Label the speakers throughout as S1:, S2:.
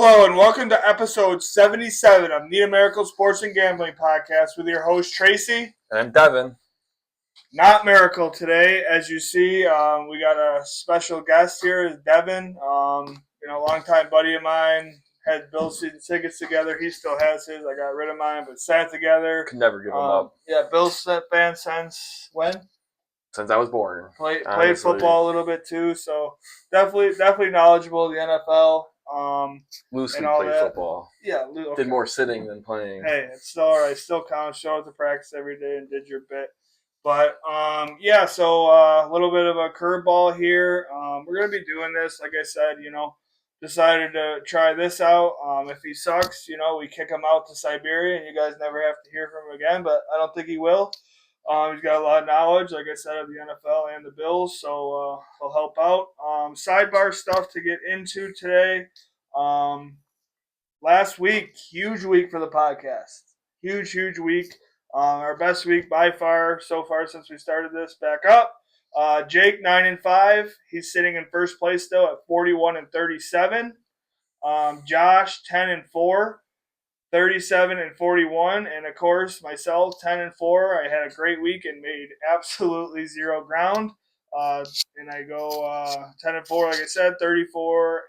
S1: Hello and welcome to episode 77 of Need a Miracle Sports and Gambling Podcast with your host Tracy.
S2: And I'm Devin.
S1: Not Miracle today, as you see. We got a special guest here, Devin. Longtime buddy of mine. Had Bill's season tickets together. He still has his. I got rid of mine, but sat together.
S2: Could never give him up.
S1: Yeah, Bill's fan since when?
S2: Since I was born.
S1: Played football a little bit too, so definitely knowledgeable of the NFL.
S2: Loosely played football.
S1: Yeah, okay.
S2: Did more sitting than playing.
S1: Hey, it's still all right. Still counts. Show up to practice every day and did your bit. But, so a little bit of a curveball here. We're going to be doing this, like I said, decided to try this out. If he sucks, we kick him out to Siberia and you guys never have to hear from him again, but I don't think he will. He's got a lot of knowledge, like I said, of the NFL and the Bills, so he'll help out. Sidebar stuff to get into today. Last week, huge week for the podcast. Huge week. Our best week by far so far since we started this back up. Jake 9-5. He's sitting in first place still at 41-37. Josh 10-4. 37-41, and of course myself 10-4. I had a great week and made absolutely zero ground. And I go 10-4, like I said, 34-44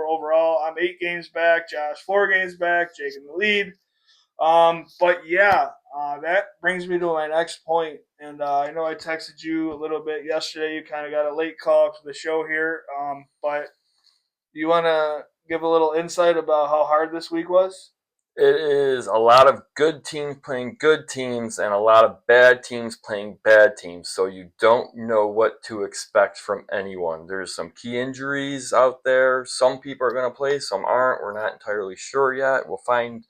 S1: overall. I'm 8 games back. Josh 4 games back. Jake in the lead. That brings me to my next point. And I know I texted you a little bit yesterday. You kind of got a late call to the show here. But you want to give a little insight about how hard this week was?
S2: It is a lot of good teams playing good teams and a lot of bad teams playing bad teams. So you don't know what to expect from anyone. There's some key injuries out there. Some people are going to play, some aren't. We're not entirely sure yet. We'll find,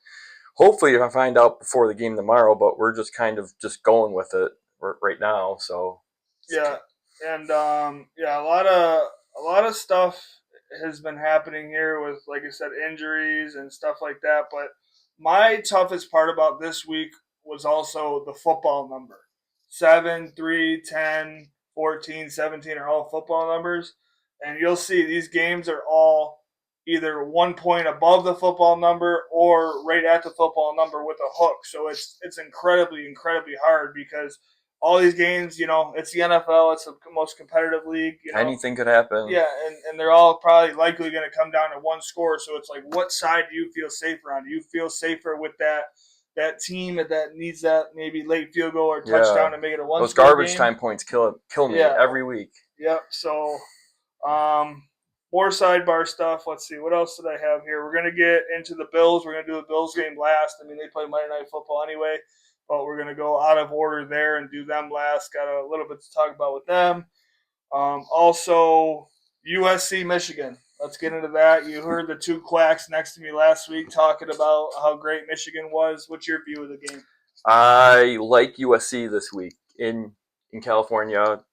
S2: hopefully, if I find out before the game tomorrow, but we're just kind of just going with it right now. So
S1: yeah, and a lot of stuff has been happening here with, like I said, injuries and stuff like that, but my toughest part about this week was also the football number. 7, 3, 10, 14, 17 are all football numbers. And you'll see these games are all either 1 point above the football number or right at the football number with a hook. So it's incredibly hard because all these games, it's the NFL. It's the most competitive league.
S2: Anything could happen.
S1: Yeah, and they're all probably likely going to come down to one score. So it's like, what side do you feel safer on? Do you feel safer with that team that needs that maybe late field goal or touchdown to make it a one-score game?
S2: Those garbage time points kill me every week.
S1: Yep. So, more sidebar stuff. Let's see. What else did I have here? We're going to get into the Bills. We're going to do the Bills game last. I mean, they play Monday Night Football anyway. But we're going to go out of order there and do them last. Got a little bit to talk about with them. Also, USC, Michigan. Let's get into that. You heard the two quacks next to me last week talking about how great Michigan was. What's your view of the game?
S2: I like USC this week in California.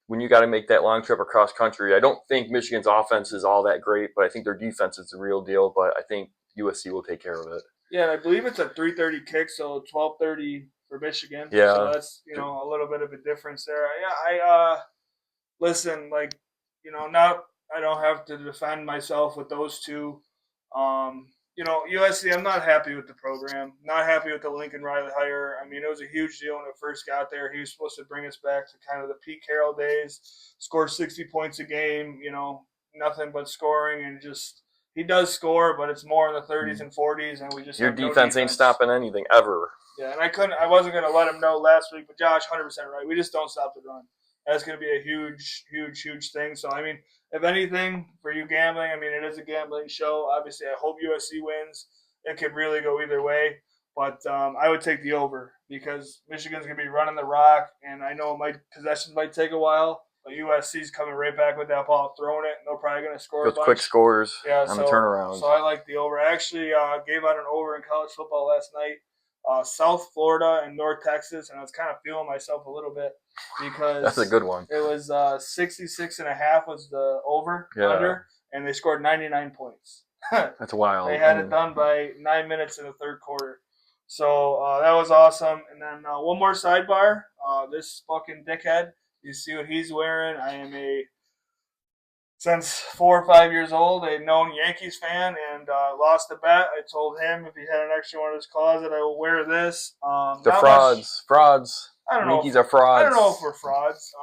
S2: When you got to make that long trip across country, I don't think Michigan's offense is all that great, but I think their defense is the real deal. But I think USC will take care of it.
S1: Yeah, and I believe it's a 3:30 kick, so 12:30 for Michigan.
S2: Yeah.
S1: So that's, a little bit of a difference there. Yeah, listen, now I don't have to defend myself with those two. USC, I'm not happy with the program. Not happy with the Lincoln Riley hire. I mean, it was a huge deal when it first got there. He was supposed to bring us back to kind of the Pete Carroll days, score 60 points a game, nothing but scoring and just – he does score, but it's more in the 30s and 40s, and we just
S2: your defense ain't stopping anything ever.
S1: Yeah, and I wasn't going to let him know last week, but Josh, 100% right. We just don't stop the run. That's going to be a huge thing. So, I mean, if anything, for you gambling, I mean, it is a gambling show. Obviously, I hope USC wins. It could really go either way, but I would take the over because Michigan's going to be running the rock, and I know my possessions might take a while. But USC's coming right back with that ball, throwing it, and they're probably going to score a bunch.
S2: Quick scores on the turnaround.
S1: So I like the over. I actually gave out an over in college football last night. South Florida and North Texas, and I was kind of feeling myself a little bit because
S2: that's a good one.
S1: It was 66.5 was the under, and they scored 99 points.
S2: That's wild.
S1: They had it done by 9 minutes in the third quarter. So that was awesome. And then one more sidebar. This fucking dickhead. You see what he's wearing? I am a since 4 or 5 years old, a known Yankees fan, and lost a bet. I told him if he had an extra one in his closet, I will wear this.
S2: The
S1: Not much.
S2: frauds.
S1: I don't know.
S2: Yankees are frauds.
S1: We're frauds.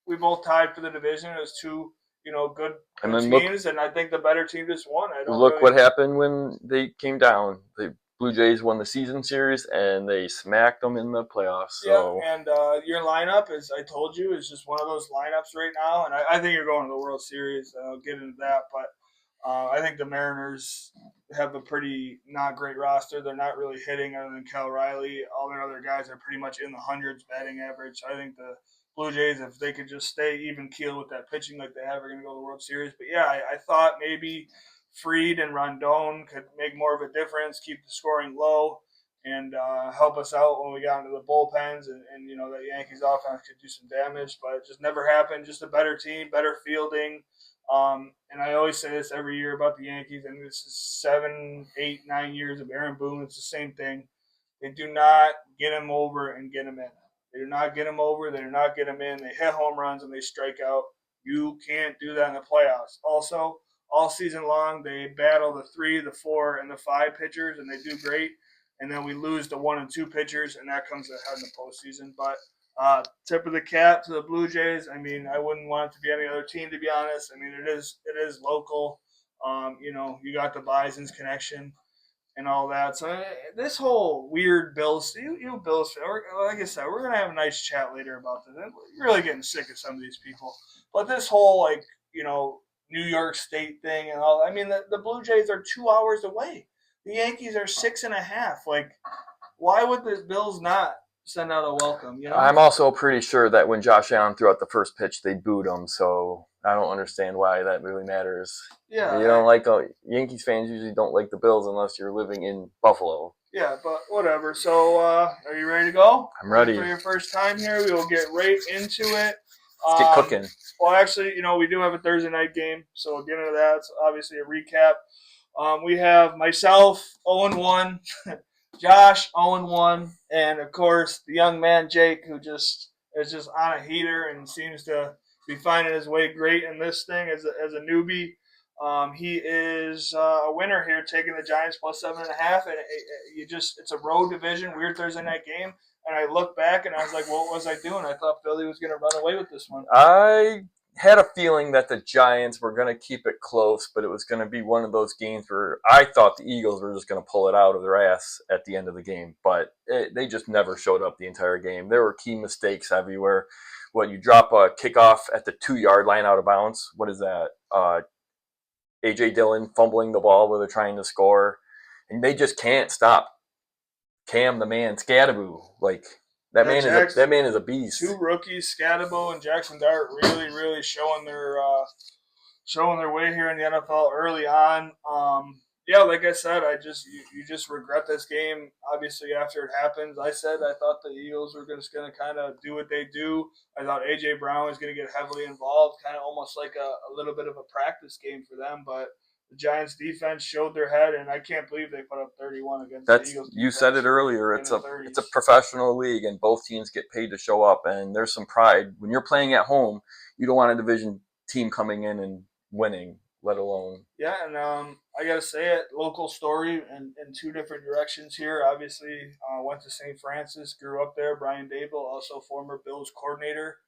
S1: We both tied for the division. It was two, good
S2: And
S1: good
S2: then
S1: teams, and I think the better team just won. I don't
S2: look
S1: really.
S2: what happened when they came down. The Blue Jays won the season series and they smacked them in the playoffs.
S1: Yeah,
S2: So
S1: and your lineup, as I told you, is just one of those lineups right now, and I think you're going to the World Series. I'll get into that, but I think the Mariners have a pretty not great roster. They're not really hitting other than Cal Riley. All their other guys are pretty much in the hundreds batting average. I think the Blue Jays, if they could just stay even keel with that pitching like they have, are going to go to the World Series. But yeah, I thought maybe Fried and Rondon could make more of a difference, keep the scoring low, and help us out when we got into the bullpens, and that Yankees offense could do some damage. But it just never happened. Just a better team, better fielding. And I always say this every year about the Yankees, and this is 7, 8, 9 years of Aaron Boone. It's the same thing. They do not get him over and get him in. They do not get him over. They do not get him in. They hit home runs and they strike out. You can't do that in the playoffs. Also, all season long, they battle the 3, the 4, and the 5 pitchers, and they do great. And then we lose the 1 and 2 pitchers, and that comes ahead in the postseason. But tip of the cap to the Blue Jays. I mean, I wouldn't want it to be any other team, to be honest. I mean, it is local. You got the Bison's connection and all that. So this whole weird Bills, you Bills, like I said, we're gonna have a nice chat later about this. We're really getting sick of some of these people. But this whole New York State thing and all. I mean, the Blue Jays are 2 hours away. The Yankees are 6.5. Like, why would the Bills not send out a welcome?
S2: I'm also pretty sure that when Josh Allen threw out the first pitch, they booed him. So I don't understand why that really matters.
S1: Yeah,
S2: you don't like Yankees fans usually don't like the Bills unless you're living in Buffalo.
S1: Yeah, but whatever. So, are you ready to go?
S2: I'm ready.
S1: For your first time here, we will get right into it.
S2: Let's get cooking.
S1: Well, actually, we do have a Thursday night game, so we'll get into that. It's obviously a recap. We have myself, 0-1, Josh, 0-1, and of course, the young man, Jake, who is just on a heater and seems to be finding his way great in this thing as a newbie. He is a winner here, taking the Giants plus 7.5, and it's a road division, weird Thursday night game. And I looked back and I was like, what was I doing? I thought Philly was going to run away with this one.
S2: I had a feeling that the Giants were going to keep it close, but it was going to be one of those games where I thought the Eagles were just going to pull it out of their ass at the end of the game. But they just never showed up the entire game. There were key mistakes everywhere. You drop a kickoff at the 2-yard line out of bounds. What is that? A.J. Dillon fumbling the ball where they're trying to score. And they just can't stop Cam the man Scadaboo. That man is a beast.
S1: 2 rookies, Scadabo and Jackson Dart, really, really showing their way here in the NFL early on. Yeah, like I said, you just regret this game. Obviously, after it happens, I thought the Eagles were just going to kind of do what they do. I thought A.J. Brown was going to get heavily involved, kind of almost like a little bit of a practice game for them, but the Giants defense showed their head, and I can't believe they put up 31 against the Eagles.
S2: You said it earlier. It's a professional league, and both teams get paid to show up. And there's some pride when you're playing at home. You don't want a division team coming in and winning, let alone.
S1: Yeah, and I gotta say it. Local story in 2 different directions here. Obviously, went to St. Francis, grew up there. Brian Dable, also former Bills coordinator.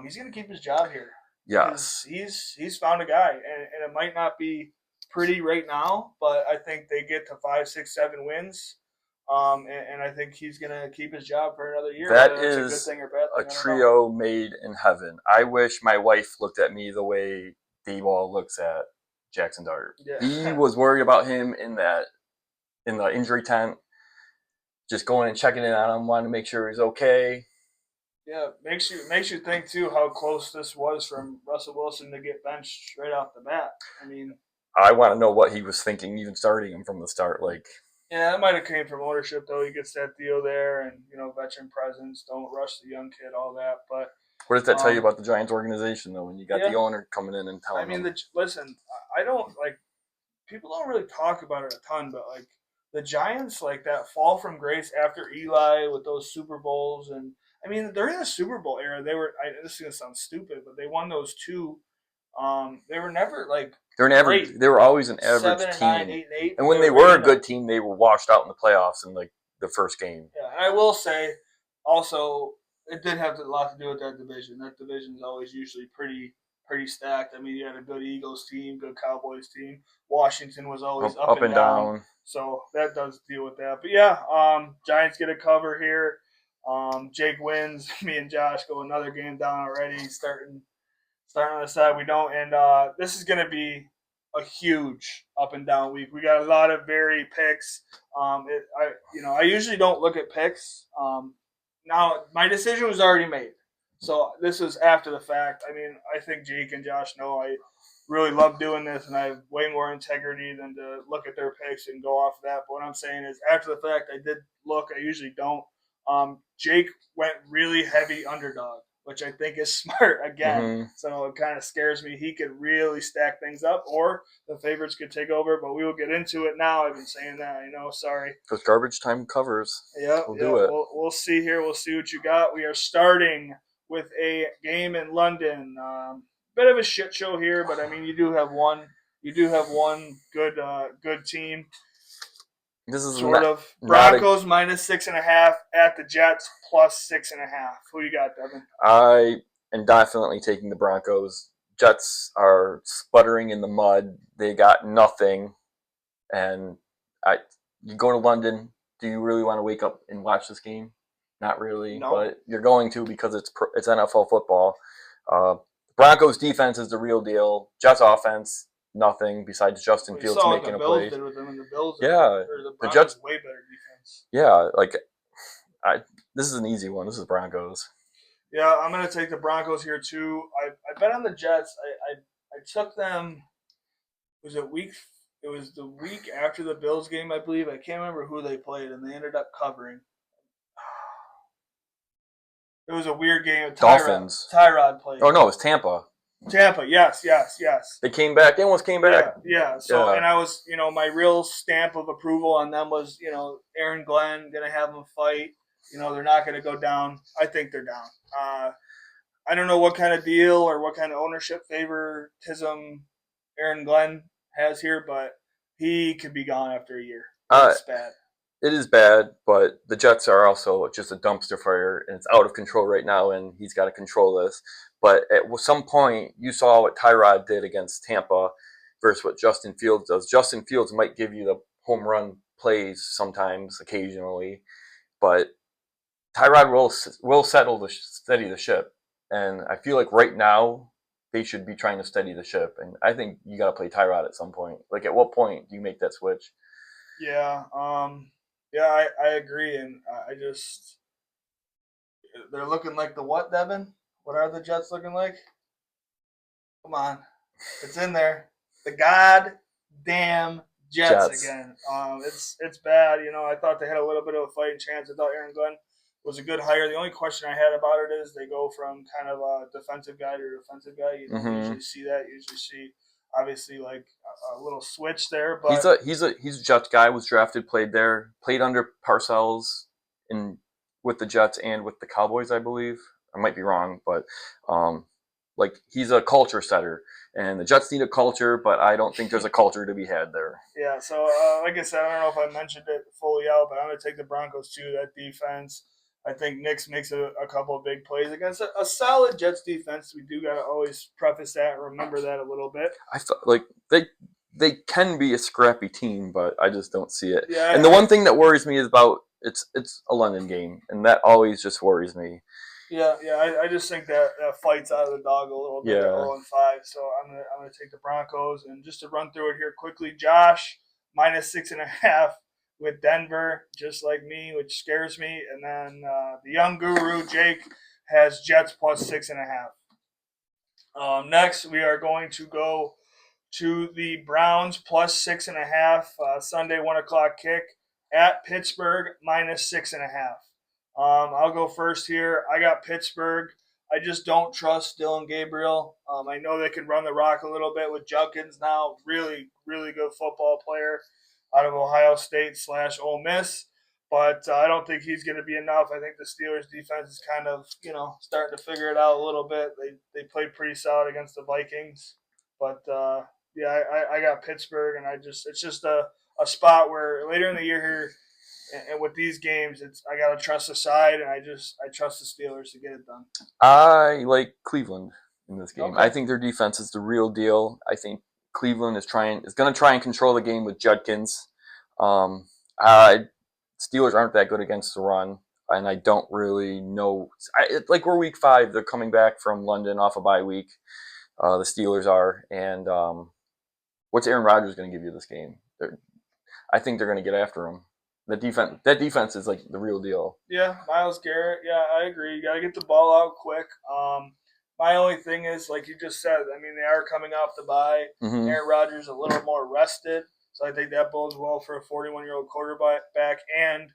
S1: He's gonna keep his job here.
S2: Yes,
S1: he's found a guy, and it might not be pretty right now, but I think they get to 5, 6, 7 wins. And I think he's going to keep his job for another year.
S2: That is
S1: a good thing or bad thing,
S2: a trio made in heaven. I wish my wife looked at me the way D-Ball looks at Jackson Dart.
S1: Yeah.
S2: He was worried about him in the injury tent, just going and checking in on him, wanting to make sure he's okay.
S1: Yeah, makes you think too how close this was from Russell Wilson to get benched right off the bat. I mean,
S2: I want to know what he was thinking, even starting him from the start.
S1: Yeah, that might have came from ownership though. He gets that deal there, and veteran presence. Don't rush the young kid, all that. But
S2: what does that tell you about the Giants organization though? When you got the owner coming in and telling them?
S1: Listen, I don't people don't really talk about it a ton, but the Giants, that fall from grace after Eli with those Super Bowls, and I mean they're in the Super Bowl era. They were. This is gonna sound stupid, but they won those 2 They were never like
S2: They're an average.
S1: great.
S2: They were always an average
S1: 7-9,
S2: team.
S1: 8-8.
S2: And when they were a good team, they were washed out in the playoffs in like the first game.
S1: Yeah, and I will say also it did have a lot to do with that division. That division is always usually pretty stacked. I mean, you had a good Eagles team, good Cowboys team. Washington was always up and down. So that does deal with that. But yeah, Giants get a cover here. Jake wins. Me and Josh go another game down already. Starting on the side we don't. And this is going to be a huge up and down week. We got a lot of very picks. I usually don't look at picks. Now my decision was already made, so this is after the fact. I mean, I think Jake and Josh know I really love doing this, and I have way more integrity than to look at their picks and go off of that. But what I'm saying is, after the fact, I did look. I usually don't. Jake went really heavy underdog, which I think is smart again.
S2: Mm-hmm.
S1: So it kind of scares me. He could really stack things up, or the favorites could take over. But we will get into it now. I've been saying that. Sorry.
S2: Because garbage time covers. We'll do it.
S1: We'll see here. We'll see what you got. We are starting with a game in London. Bit of a shit show here, but I mean, you do have one. You do have one good team.
S2: This is
S1: sort of Broncos -6.5 at the Jets +6.5. Who you got, Devin?
S2: I am definitely taking the Broncos. Jets are sputtering in the mud. They got nothing, and you go to London. Do you really want to wake up and watch this game? Not really,
S1: no.
S2: But you're going to because it's NFL football. Broncos defense is the real deal. Jets offense, nothing besides Justin Fields making a play.
S1: Did with them in the Bills.
S2: Yeah,
S1: the Jets way better defense.
S2: Yeah, this is an easy one. This is Broncos.
S1: Yeah, I'm gonna take the Broncos here too. I bet on the Jets. I took them. Was it week? It was the week after the Bills game, I believe. I can't remember who they played, and they ended up covering. It was a weird game.
S2: Dolphins.
S1: Tyrod played.
S2: Oh no, it was Tampa.
S1: Tampa, yes.
S2: They came back. They almost came back.
S1: Yeah. So, and I was, my real stamp of approval on them was, Aaron Glenn gonna have them fight. They're not gonna go down. I think they're down. I don't know what kind of deal or what kind of ownership favoritism Aaron Glenn has here, but he could be gone after a year. That's bad.
S2: It is bad, but the Jets are also just a dumpster fire, and it's out of control right now, and he's got to control this. But at some point, you saw what Tyrod did against Tampa versus what Justin Fields does. Justin Fields might give you the home run plays sometimes, occasionally, but Tyrod will steady the ship. And I feel like right now, they should be trying to steady the ship. And I think you got to play Tyrod at some point. Like, at what point do you make that switch?
S1: Yeah, I agree, and they're looking like the what, Devin? What are the Jets looking like? Come on, it's in there. The goddamn Jets again. It's bad. I thought they had a little bit of a fighting chance. I thought Aaron Glenn was a good hire. The only question I had about it is they go from kind of a defensive guy to a defensive guy. You don't usually see that. You usually see obviously like a little switch there, but
S2: he's a Jets guy. Was drafted, played under Parcells with the Jets and with the Cowboys, I believe. I might be wrong, but he's a culture setter, and the Jets need a culture, but I don't think there's a culture to be had there.
S1: Yeah, so like I said, I don't know if I mentioned it fully out, but I'm going to take the Broncos too. That defense, I think Nix makes a couple of big plays against a solid Jets defense. We do got to always preface that and remember that a little bit.
S2: I thought they can be a scrappy team, but I just don't see it.
S1: Yeah,
S2: and the one thing that worries me is about it's a London game, and that always just worries me.
S1: Yeah, I just think that fights out of the dog a little bit. 0-5, so I'm gonna take the Broncos. And just to run through it here quickly, Josh -6.5 with Denver, just like me, which scares me. And then the young guru Jake has Jets +6.5. Next, we are going to go to the Browns +6.5 Sunday 1:00 kick at Pittsburgh -6.5. I'll go first here. I got Pittsburgh. I just don't trust Dylan Gabriel. I know they can run the rock a little bit with Judkins now. Really, really good football player out of Ohio State / Ole Miss. But I don't think he's going to be enough. I think the Steelers' defense is kind of, starting to figure it out a little bit. They played pretty solid against the Vikings. But yeah, I got Pittsburgh, and it's just a spot where later in the year here, and with these games, it's I gotta trust the side, and I trust the Steelers to get it done.
S2: I like Cleveland in this game. I
S1: Okay.
S2: think their defense is the real deal. I think Cleveland is going to try and control the game with Judkins. Um, Steelers aren't that good against the run, and I don't really know. Like we're week 5, they're coming back from London off a bye week. The Steelers are, and what's Aaron Rodgers going to give you this game? I think they're going to get after him. That defense is like the real deal.
S1: Yeah, Miles Garrett. Yeah, I agree. You got to get the ball out quick. My only thing is, like you just said, I mean, they are coming off the bye.
S2: Mm-hmm.
S1: Aaron Rodgers a little more rested, so I think that bodes well for a 41-year-old quarterback. And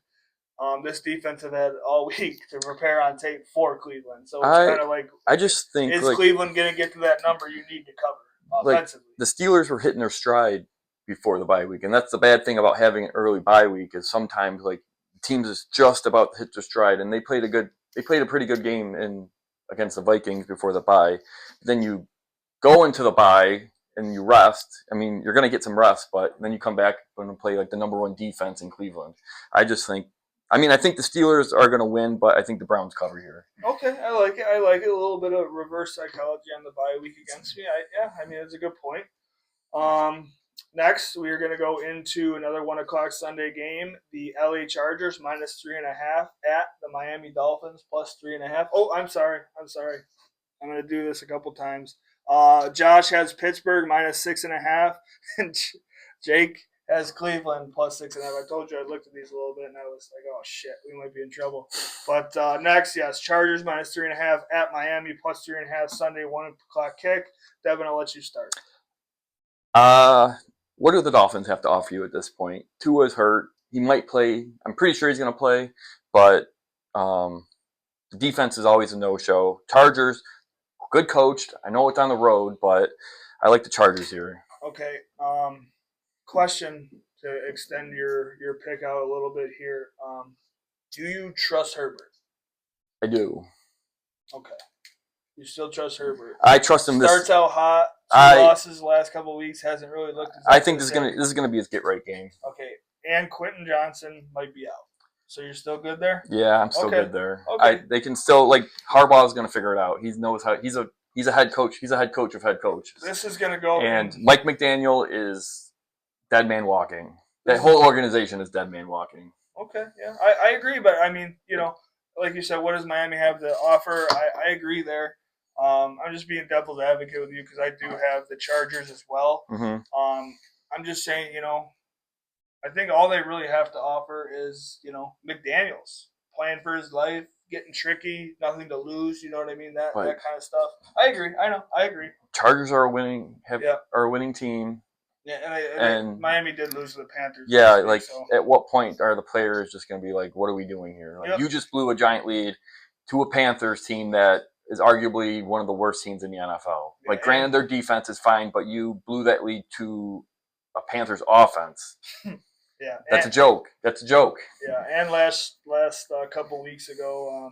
S1: this defense have had all week to prepare on tape for Cleveland. So it's kind of like,
S2: I just think
S1: is Cleveland going to get to that number you need to cover
S2: like
S1: offensively?
S2: the Steelers were hitting their stride before the bye week, and that's the bad thing about having an early bye week is sometimes like teams is just about to hit their stride, and they played a pretty good game against the Vikings before the bye. Then you go into the bye and you rest. I mean, you're going to get some rest, but then you come back and play like the number 1 defense in Cleveland. I just think. I mean, I think the Steelers are going to win, but I think the Browns cover here.
S1: Okay, I like it. I like it. A little bit of reverse psychology on the bye week against me. I mean, it's a good point. Next, we are going to go into another 1:00 Sunday game. The LA Chargers -3.5 at the Miami Dolphins +3.5. Oh, I'm sorry. I'm going to do this a couple times. Josh has Pittsburgh -6.5, and Jake has Cleveland +6.5. I told you I looked at these a little bit, and I was like, oh shit, we might be in trouble. But next, yes, Chargers -3.5 at Miami +3.5 Sunday 1:00 kick. Devin, I'll let you start.
S2: What do the Dolphins have to offer you at this point? Tua's hurt. He might play. I'm pretty sure he's going to play, but the defense is always a no-show. Chargers, good coached. I know it's on the road, but I like the Chargers here.
S1: Okay. Question to extend your pick out a little bit here. Do you trust Herbert?
S2: I do.
S1: Okay. You still trust Herbert?
S2: I trust him.
S1: Starts out hot. Losses the last couple of weeks, hasn't really looked.
S2: I think this is gonna be his get right game.
S1: Okay, and Quentin Johnson might be out, so you're still good there.
S2: Yeah, I'm still good there. Okay. They can still like Harbaugh's gonna figure it out. He knows how. He's a head coach. He's a head coach of head coaches.
S1: This is gonna go.
S2: And Mike McDaniel is dead man walking. That whole organization is dead man walking.
S1: Okay, yeah, I agree, but I mean, you know, like you said, what does Miami have to offer? I agree there. I'm just being devil's advocate with you because I do have the Chargers as well.
S2: Mm-hmm.
S1: I'm just saying, you know, I think all they really have to offer is, you know, McDaniels playing for his life, getting tricky, nothing to lose. You know what I mean? That kind of stuff. I agree. I agree.
S2: Chargers are a winning team.
S1: Yeah, and Miami did lose to the Panthers.
S2: Yeah, like at what point are the players just going to be like, what are we doing here? Like you just blew a giant lead to a Panthers team that is arguably one of the worst teams in the NFL. Yeah, like, granted, their defense is fine, but you blew that lead to a Panthers offense.
S1: Yeah,
S2: that's a joke. That's a joke.
S1: Yeah, and last couple weeks ago,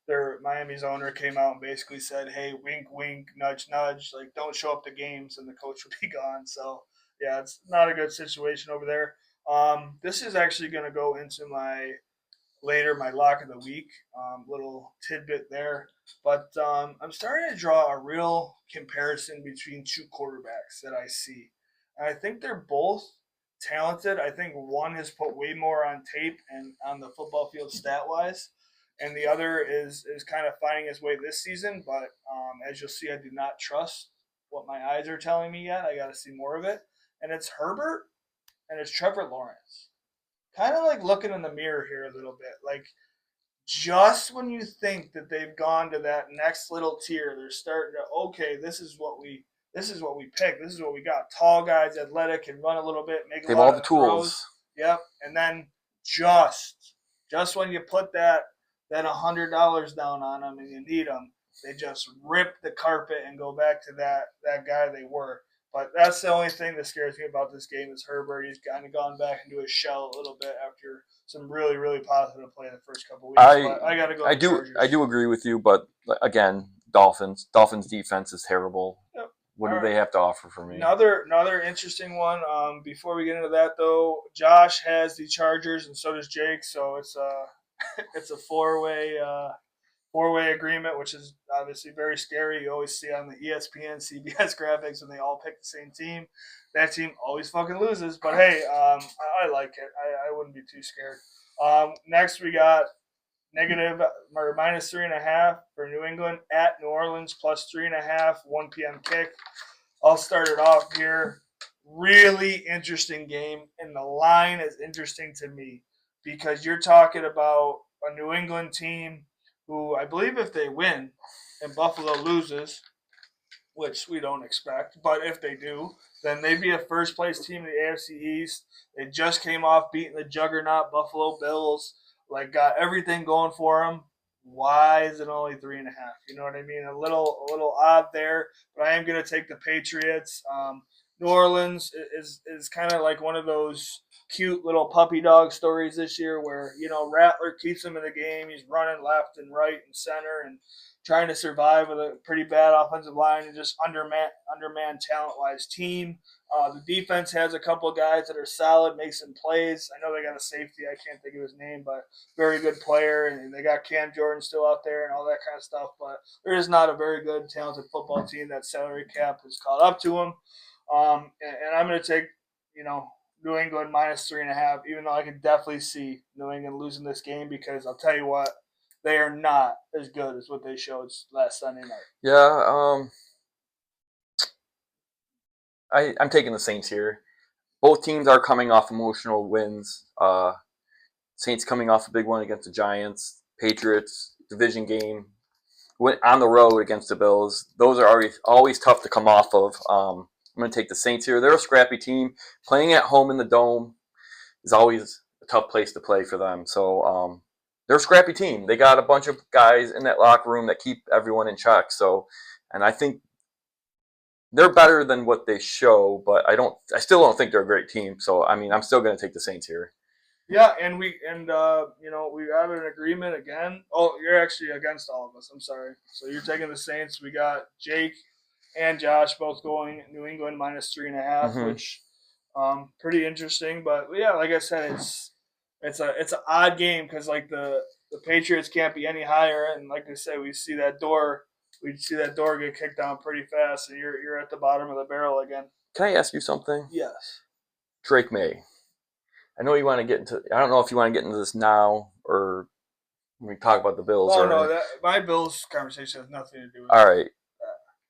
S1: their Miami's owner came out and basically said, "Hey, wink, wink, nudge, nudge. Like, don't show up to games, and the coach will be gone." So, yeah, it's not a good situation over there. This is actually going to go into my lock of the week. Little tidbit there. But I'm starting to draw a real comparison between two quarterbacks that I see. And I think they're both talented. I think one has put way more on tape and on the football field stat-wise. And the other is kind of finding his way this season. But as you'll see, I do not trust what my eyes are telling me yet. I got to see more of it. And it's Herbert and it's Trevor Lawrence. Kind of like looking in the mirror here a little bit. Like, just when you think that they've gone to that next little tier, they're starting to, okay, this is what we picked. This is what we got. Tall guys, athletic, can run a little bit, make a lot of tools. Throws. Yep. And then just when you put that $100 down on them and you need them, they just rip the carpet and go back to that guy they were. But that's the only thing that scares me about this game is Herbert. He's kind of gone back into his shell a little bit after some really, really positive play the first couple of weeks. I got to go.
S2: I do agree with you, but again, Dolphins defense is terrible.
S1: Yep.
S2: What
S1: All
S2: do
S1: right.
S2: they have to offer for me?
S1: Another interesting one. Before we get into that though, Josh has the Chargers and so does Jake. So it's a it's a four-way agreement, which is obviously very scary. You always see on the ESPN, CBS graphics when they all pick the same team. That team always fucking loses. But hey, I like it. I wouldn't be too scared. Next, we got negative or minus 3.5 for New England at New Orleans, plus 3.5, 1 p.m. kick. I'll start it off here. Really interesting game, and the line is interesting to me because you're talking about a New England team who I believe if they win and Buffalo loses, which we don't expect, but if they do, then they'd be a first place team in the AFC East. They just came off beating the juggernaut Buffalo Bills, like got everything going for them. Why is it only 3.5? You know what I mean? A little odd there, but I am going to take the Patriots. New Orleans is kind of like one of those cute little puppy dog stories this year, where Rattler keeps him in the game. He's running left and right and center and trying to survive with a pretty bad offensive line and just undermanned talent-wise team. The defense has a couple of guys that are solid, make some plays. I know they got a safety. I can't think of his name, but very good player. And they got Cam Jordan still out there and all that kind of stuff. But there is not a very good, talented football team. That salary cap has caught up to them. And I'm going to take, New England minus 3.5, even though I can definitely see New England losing this game because I'll tell you what, they are not as good as what they showed last Sunday night.
S2: Yeah, I'm taking the Saints here. Both teams are coming off emotional wins. Saints coming off a big one against the Giants. Patriots, division game. Went on the road against the Bills. Those are always tough to come off of. I'm going to take the Saints here. They're a scrappy team. Playing at home in the Dome is always a tough place to play for them. So they're a scrappy team. They got a bunch of guys in that locker room that keep everyone in check. So, and I think they're better than what they show, but I still don't think they're a great team. So, I mean, I'm still going to take the Saints here.
S1: Yeah, and we have an agreement again. Oh, you're actually against all of us. I'm sorry. So you're taking the Saints. We got Jake and Josh both going New England minus 3.5,
S2: Mm-hmm.
S1: which pretty interesting. But yeah, like I said, it's an odd game because like the Patriots can't be any higher, and like I said, we see that door get kicked down pretty fast, and you're at the bottom of the barrel again.
S2: Can I ask you something?
S1: Yes.
S2: Drake May. I know you want to get into. I don't know if you want to get into this now or when we talk about the Bills.
S1: Oh
S2: Or
S1: no, my Bills conversation has nothing to do with
S2: all
S1: that.
S2: right.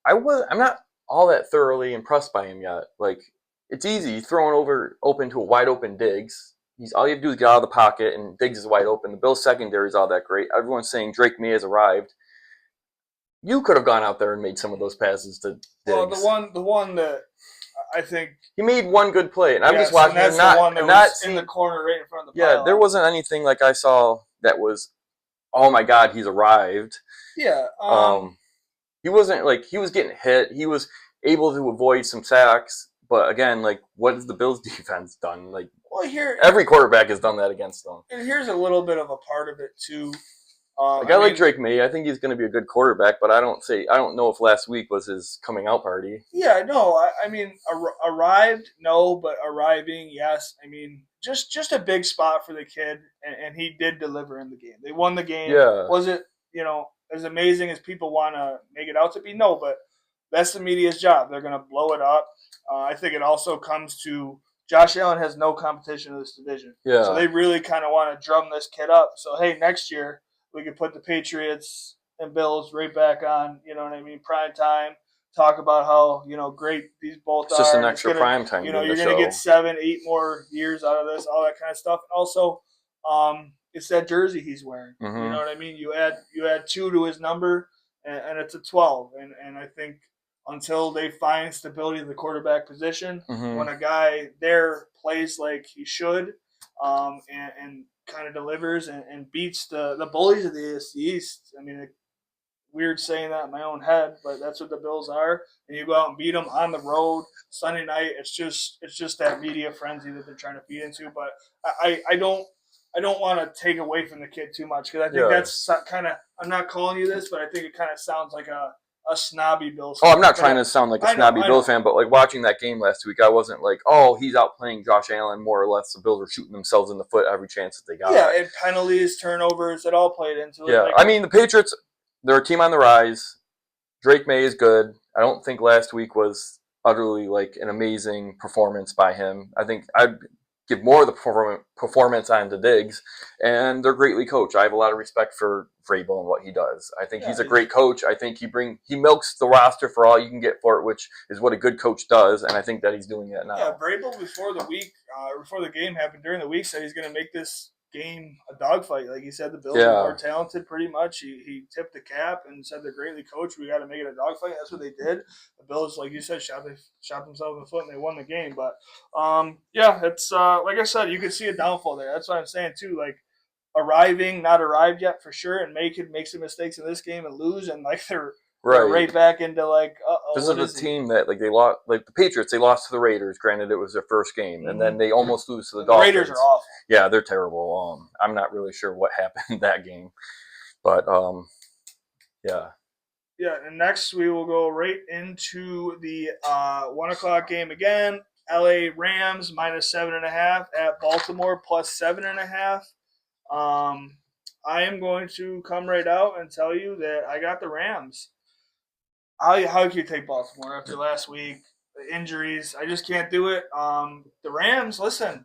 S2: I'm not all that thoroughly impressed by him yet. Like it's easy throwing open to a wide open Diggs. He's all you have to do is get out of the pocket and Diggs is wide open. The Bills secondary is all that great. Everyone's saying Drake May has arrived. You could have gone out there and made some of those passes to Diggs.
S1: Well, the one that I think
S2: he made one good play, and I'm just
S1: yes,
S2: watching.
S1: and that's
S2: not
S1: the one that
S2: not
S1: was
S2: seeing,
S1: in the corner right in front of the
S2: yeah,
S1: pylon.
S2: there wasn't anything like I saw that was, oh my God, he's arrived.
S1: Yeah.
S2: He wasn't like he was getting hit. He was able to avoid some sacks, but again, like what has the Bills defense done? Like
S1: well,
S2: every quarterback has done that against them.
S1: And here's a little bit of a part of it too.
S2: Like Drake May. I think he's going to be a good quarterback, but I don't know if last week was his coming out party.
S1: Yeah, no, I mean arrived, no, but arriving, yes. I mean just a big spot for the kid, and he did deliver in the game. They won the game.
S2: Yeah.
S1: Was it as amazing as people want to make it out to be? No, but that's the media's job. They're going to blow it up. I think it also comes to Josh Allen has no competition in this division.
S2: Yeah.
S1: So they really kind of want to drum this kid up. So hey, next year we could put the Patriots and Bills right back on. You know what I mean? Prime time. Talk about how great these both
S2: it's
S1: are.
S2: just an extra prime time.
S1: You're going to get 7, 8 more years out of this. All that kind of stuff. Also, it's that jersey he's wearing.
S2: Mm-hmm.
S1: You know what I mean? You add 2 to his number, and it's a 12. And I think until they find stability in the quarterback position,
S2: mm-hmm.
S1: when a guy there plays like he should, and kind of delivers and beats the bullies of the AFC East. I mean, weird saying that in my own head, but that's what the Bills are. And you go out and beat them on the road Sunday night. It's just that media frenzy that they're trying to feed into. But I don't want to take away from the kid too much because I think that's kind of, I'm not calling you this, but I think it kind of sounds like a a snobby Bills
S2: Oh,
S1: fan.
S2: I'm not
S1: But
S2: trying to sound like a
S1: I know,
S2: snobby
S1: I
S2: Bills
S1: know.
S2: fan, but like watching that game last week, I wasn't like, oh, he's outplaying Josh Allen more or less. The Bills were shooting themselves in the foot every chance that they
S1: Yeah,
S2: got.
S1: and penalties, turnovers, it all played into it.
S2: Yeah,
S1: Like
S2: I mean the Patriots, they're a team on the rise. Drake May is good. I don't think last week was utterly like an amazing performance by him. I think I'd give more of the performance on to Diggs, and they're greatly coached. I have a lot of respect for Vrabel and what he does. I think
S1: yeah,
S2: he's a great coach. I think he milks the roster for all you can get for it, which is what a good coach does, and I think that he's doing that
S1: yeah.
S2: now.
S1: Vrabel before the game happened during the week said he's going to make this game a dogfight. Like he said, the Bills are more talented. Pretty much, he tipped the cap and said they're greatly coached. We got to make it a dogfight. That's what they did. The Bills, like you said, shot themselves in the foot and they won the game. But yeah, it's like I said, you could see a downfall there. That's what I'm saying too. Like not arrived yet for sure, and May could make some mistakes in this game and lose, and like they're
S2: Right.
S1: right back into like,
S2: This
S1: what
S2: is
S1: is
S2: a
S1: he?
S2: team that like they lost, like the Patriots. They lost to the Raiders. Granted, it was their first game, and then they almost lose to the
S1: The
S2: Dolphins.
S1: Raiders are awful.
S2: Yeah, they're terrible. I'm not really sure what happened in that game, but yeah.
S1: Yeah, and next we will go right into the 1 o'clock game again. LA Rams -7.5 at Baltimore +7.5. I am going to come right out and tell you that I got the Rams. How can you take Baltimore after last week? The injuries, I just can't do it. The Rams, listen,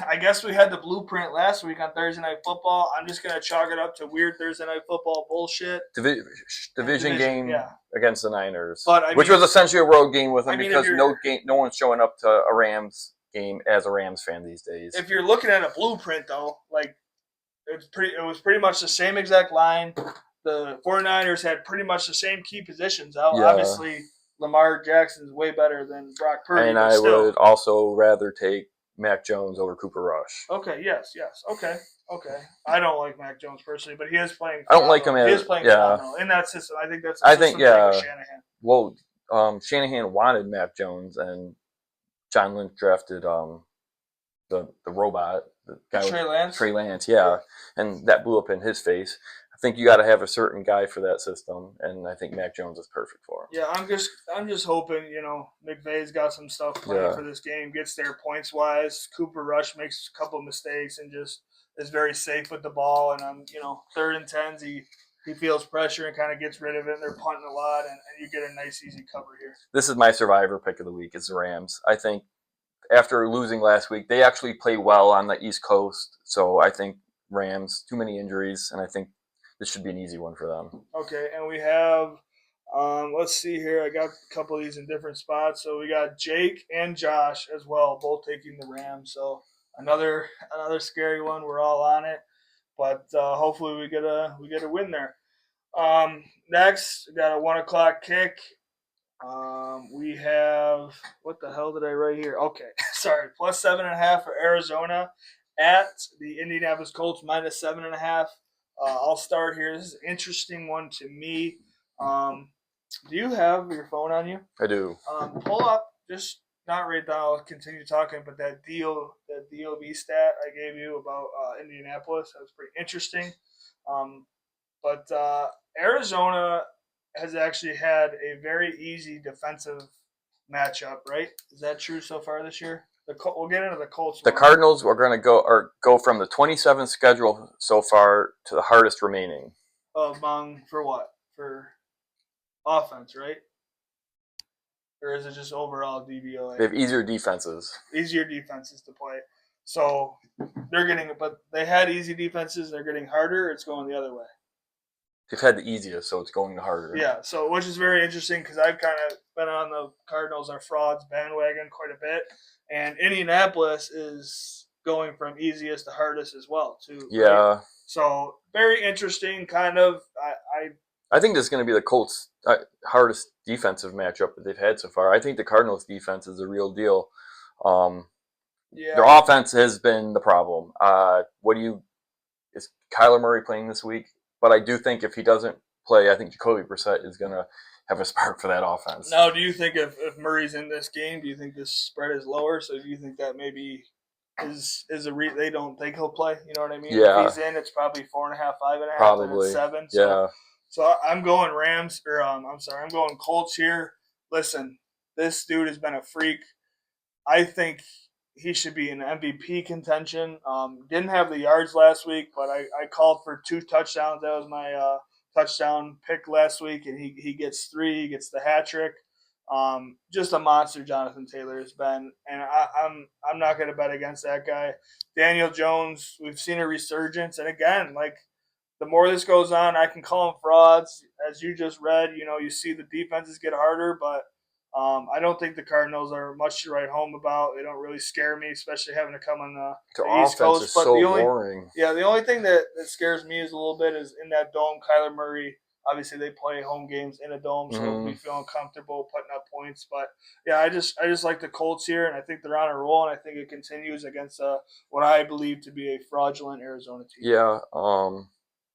S1: I guess we had the blueprint last week on Thursday Night Football. I'm just going to chalk it up to weird Thursday Night Football bullshit.
S2: Division game
S1: yeah.
S2: against the Niners,
S1: But, I mean,
S2: which was essentially a road game with them
S1: I mean,
S2: because no one's showing up to a Rams game as a Rams fan these days.
S1: If you're looking at a blueprint, though, like it was pretty much the same exact line. The 49ers had pretty much the same key positions out.
S2: Yeah.
S1: Obviously, Lamar Jackson is way better than Brock Purdy.
S2: And
S1: but
S2: I
S1: still.
S2: would also rather take Mac Jones over Cooper Rush.
S1: Okay, yes. Okay. I don't like Mac Jones personally, but he is playing.
S2: I don't like him.
S1: He is playing phenomenal in that system. I think that's a system thing with Shanahan.
S2: Well, Shanahan wanted Mac Jones, and John Lynch drafted the robot, the guy Trey Lance, yeah, and that blew up in his face. I think you got to have a certain guy for that system, and I think Mac Jones is perfect for him.
S1: Yeah, I'm just hoping McVay's got some stuff planned for this game, gets there points wise. Cooper Rush makes a couple of mistakes and just is very safe with the ball, and on 3rd and 10s he feels pressure and kind of gets rid of it. And they're punting a lot, and you get a nice easy cover here.
S2: This is my survivor pick of the week. It's the Rams. I think after losing last week, they actually play well on the East Coast. So I think Rams, too many injuries, and I think this should be an easy one for them.
S1: Okay, and we have, let's see here. I got a couple of these in different spots. So we got Jake and Josh as well, both taking the Rams. So another scary one. We're all on it, but hopefully we get a win there. Next, we got a 1 o'clock kick. We have, what the hell did I write here? Okay, sorry, +7.5 for Arizona at the Indianapolis Colts -7.5. I'll start here. This is an interesting one to me. Do you have your phone on you?
S2: I do.
S1: Pull up, just not right now. I'll continue talking, but that DOB stat I gave you about Indianapolis, that was pretty interesting. But Arizona has actually had a very easy defensive matchup, right? Is that true so far this year? We'll get into the Colts.
S2: The Cardinals are going to go from the 27th schedule so far to the hardest remaining.
S1: For what? For offense, right? Or is it just overall DVOA?
S2: They have easier defenses.
S1: Easier defenses to play. So they're getting, but they had easy defenses. They're getting harder. It's going the other way.
S2: They've had the easiest, so it's going harder.
S1: Yeah, so which is very interesting because I've kind of been on the Cardinals are frauds bandwagon quite a bit, and Indianapolis is going from easiest to hardest as well too.
S2: Yeah.
S1: Right? So very interesting, kind of.
S2: I think this is going to be the Colts' hardest defensive matchup that they've had so far. I think the Cardinals' defense is a real deal. Their offense has been the problem. Is Kyler Murray playing this week? But I do think if he doesn't play, I think Jacoby Brissett is going to have a spark for that offense.
S1: Now, do you think if Murray's in this game, do you think this spread is lower? So do you think that maybe they don't think he'll play? You know what I mean?
S2: Yeah.
S1: If he's in, it's probably 4.5, 5.5,
S2: probably
S1: and it's 7.
S2: So, yeah.
S1: So I'm going Rams, or I'm going Colts here. Listen, this dude has been a freak. I think he should be in MVP contention. Didn't have the yards last week, but I called for 2 touchdowns. That was my touchdown pick last week, and he gets 3. He gets the hat trick. Just a monster, Jonathan Taylor has been, and I'm not going to bet against that guy. Daniel Jones, we've seen a resurgence, and again, like the more this goes on, I can call them frauds. As you just read, you see the defenses get harder, but I don't think the Cardinals are much to write home about. They don't really scare me, especially having to come on the East
S2: offense
S1: Coast.
S2: is
S1: But
S2: so
S1: the only
S2: boring.
S1: the only thing that scares me is a little bit is in that dome. Kyler Murray, obviously they play home games in a dome, so he'll be feeling comfortable putting up points. But yeah, I just like the Colts here, and I think they're on a roll, and I think it continues against what I believe to be a fraudulent Arizona team.
S2: Yeah,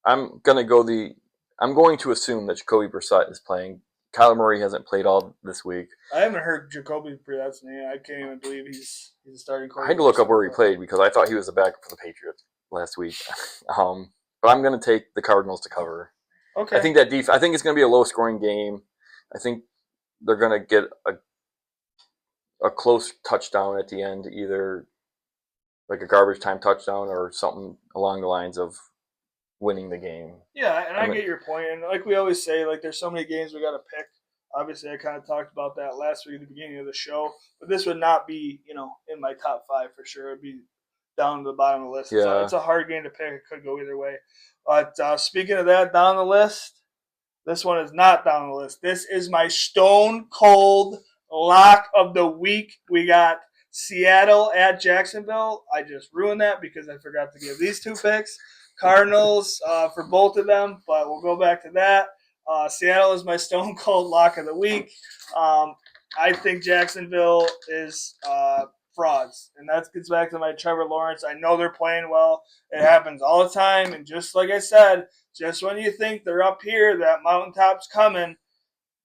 S2: I'm going to assume that Jacoby Brissett is playing. Kyler Murray hasn't played all this week.
S1: I haven't heard Jacoby Brissett's name. I can't even believe he's a starting
S2: I
S1: quarterback.
S2: had to look up where he played because I thought he was the backup for the Patriots last week. But I'm going to take the Cardinals to cover.
S1: Okay.
S2: I think I think it's going to be a low-scoring game. I think they're going to get a close touchdown at the end, either like a garbage time touchdown or something along the lines of winning the game.
S1: Yeah, and I get your point. And like we always say, like there's so many games we got to pick. Obviously, I kind of talked about that last week at the beginning of the show. But this would not be, in my top 5 for sure. It'd be down to the bottom of the list.
S2: Yeah.
S1: It's a hard game to pick. It could go either way. But speaking of that, down the list, this one is not down the list. This is my stone cold lock of the week. We got Seattle at Jacksonville. I just ruined that because I forgot to give these 2 picks. Cardinals for both of them, but we'll go back to that. Seattle is my stone cold lock of the week. I think Jacksonville is frauds, and that gets back to my Trevor Lawrence. I know they're playing well. It happens all the time, and just like I said, just when you think they're up here, that mountaintop's coming,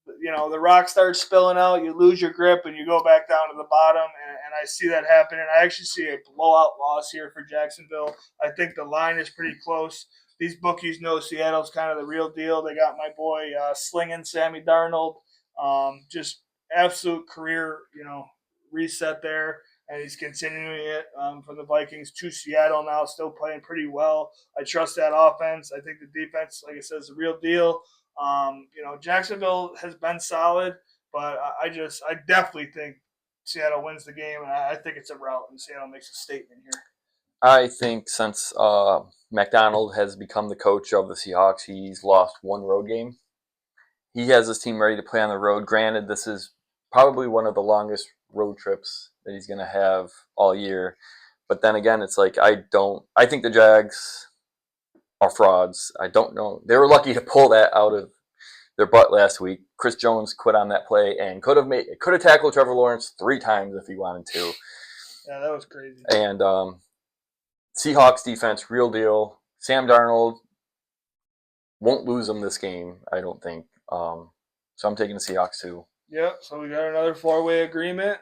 S1: the rock starts spilling out, you lose your grip, and you go back down to the bottom, and I see that happen, and I actually see a blowout loss here for Jacksonville. I think the line is pretty close. These bookies know Seattle's kind of the real deal. They got my boy slinging Sammy Darnold, just absolute career, reset there, and he's continuing it from the Vikings to Seattle now, still playing pretty well. I trust that offense. I think the defense, like I said, is the real deal. Jacksonville has been solid, but I definitely think Seattle wins the game, and I think it's a rout, and Seattle makes a statement here.
S2: I think since McDonald has become the coach of the Seahawks, he's lost 1 road game. He has his team ready to play on the road. Granted, this is probably one of the longest road trips that he's going to have all year. But then again, it's like I think the Jags are frauds. I don't know. They were lucky to pull that out of their butt last week. Chris Jones quit on that play and could have tackled Trevor Lawrence 3 times if he wanted to.
S1: Yeah, that was crazy.
S2: And Seahawks defense, real deal. Sam Darnold won't lose them this game, I don't think. So I'm taking the Seahawks too.
S1: Yep. So we got another 4-way agreement.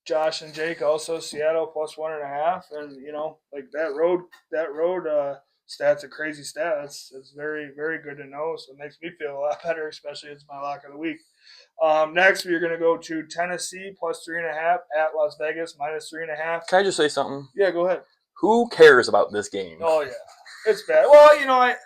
S1: Josh and Jake also Seattle plus 1.5, and like that road stat's a crazy stat. It's very, very good to know. So it makes me feel a lot better, especially it's my lock of the week. Next, we're going to go to Tennessee plus 3.5 at Las Vegas minus 3.5.
S2: Can I just say something?
S1: Yeah, go ahead.
S2: Who cares about this game?
S1: Oh yeah, it's bad. Well,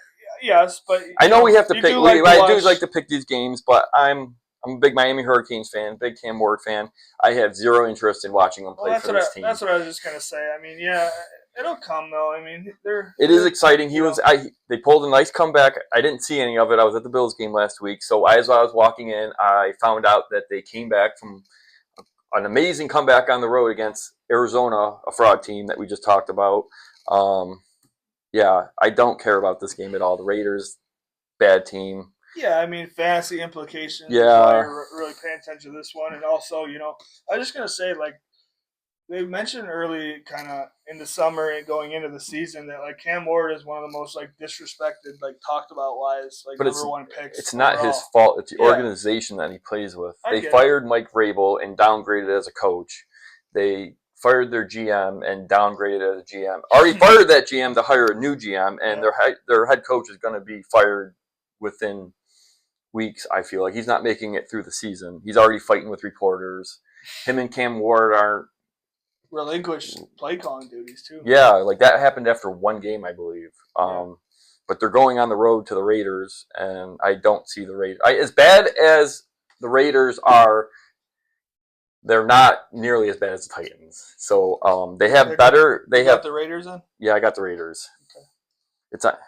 S1: yes, but
S2: I know we have to pick. I do like to pick these games, but I'm a big Miami Hurricanes fan, big Cam Ward fan. I have zero interest in watching them play for this team.
S1: That's what I was just gonna say. I mean, yeah, it'll come though. I mean,
S2: it is exciting. They pulled a nice comeback. I didn't see any of it. I was at the Bills game last week, so as I was walking in, I found out that they came back from an amazing comeback on the road against Arizona, a fraud team that we just talked about. Yeah, I don't care about this game at all. The Raiders, bad team.
S1: Yeah, I mean, fantasy implications.
S2: Yeah.
S1: You're really paying attention to this one. And also, I'm just going to say, like, they mentioned early kind of in the summer and going into the season that, like, Cam Ward is one of the most, like, disrespected, like, talked about wise, like,
S2: but
S1: number 1 picks.
S2: It's not his fault. It's the organization that he plays with. They fired Mike Vrabel and downgraded as a coach. They fired their GM and downgraded as a GM. Already fired that GM to hire a new GM, and their head coach is going to be fired within weeks. I feel like he's not making it through the season. He's already fighting with reporters. Him and Cam Ward are
S1: relinquished play calling duties too.
S2: Yeah, like that happened after one game, I believe. But they're going on the road to the Raiders, and I don't see the Raiders. As bad as the Raiders are, they're not nearly as bad as the Titans. So they have better. They have
S1: the Raiders in.
S2: Yeah, I got the Raiders. Okay. It's not.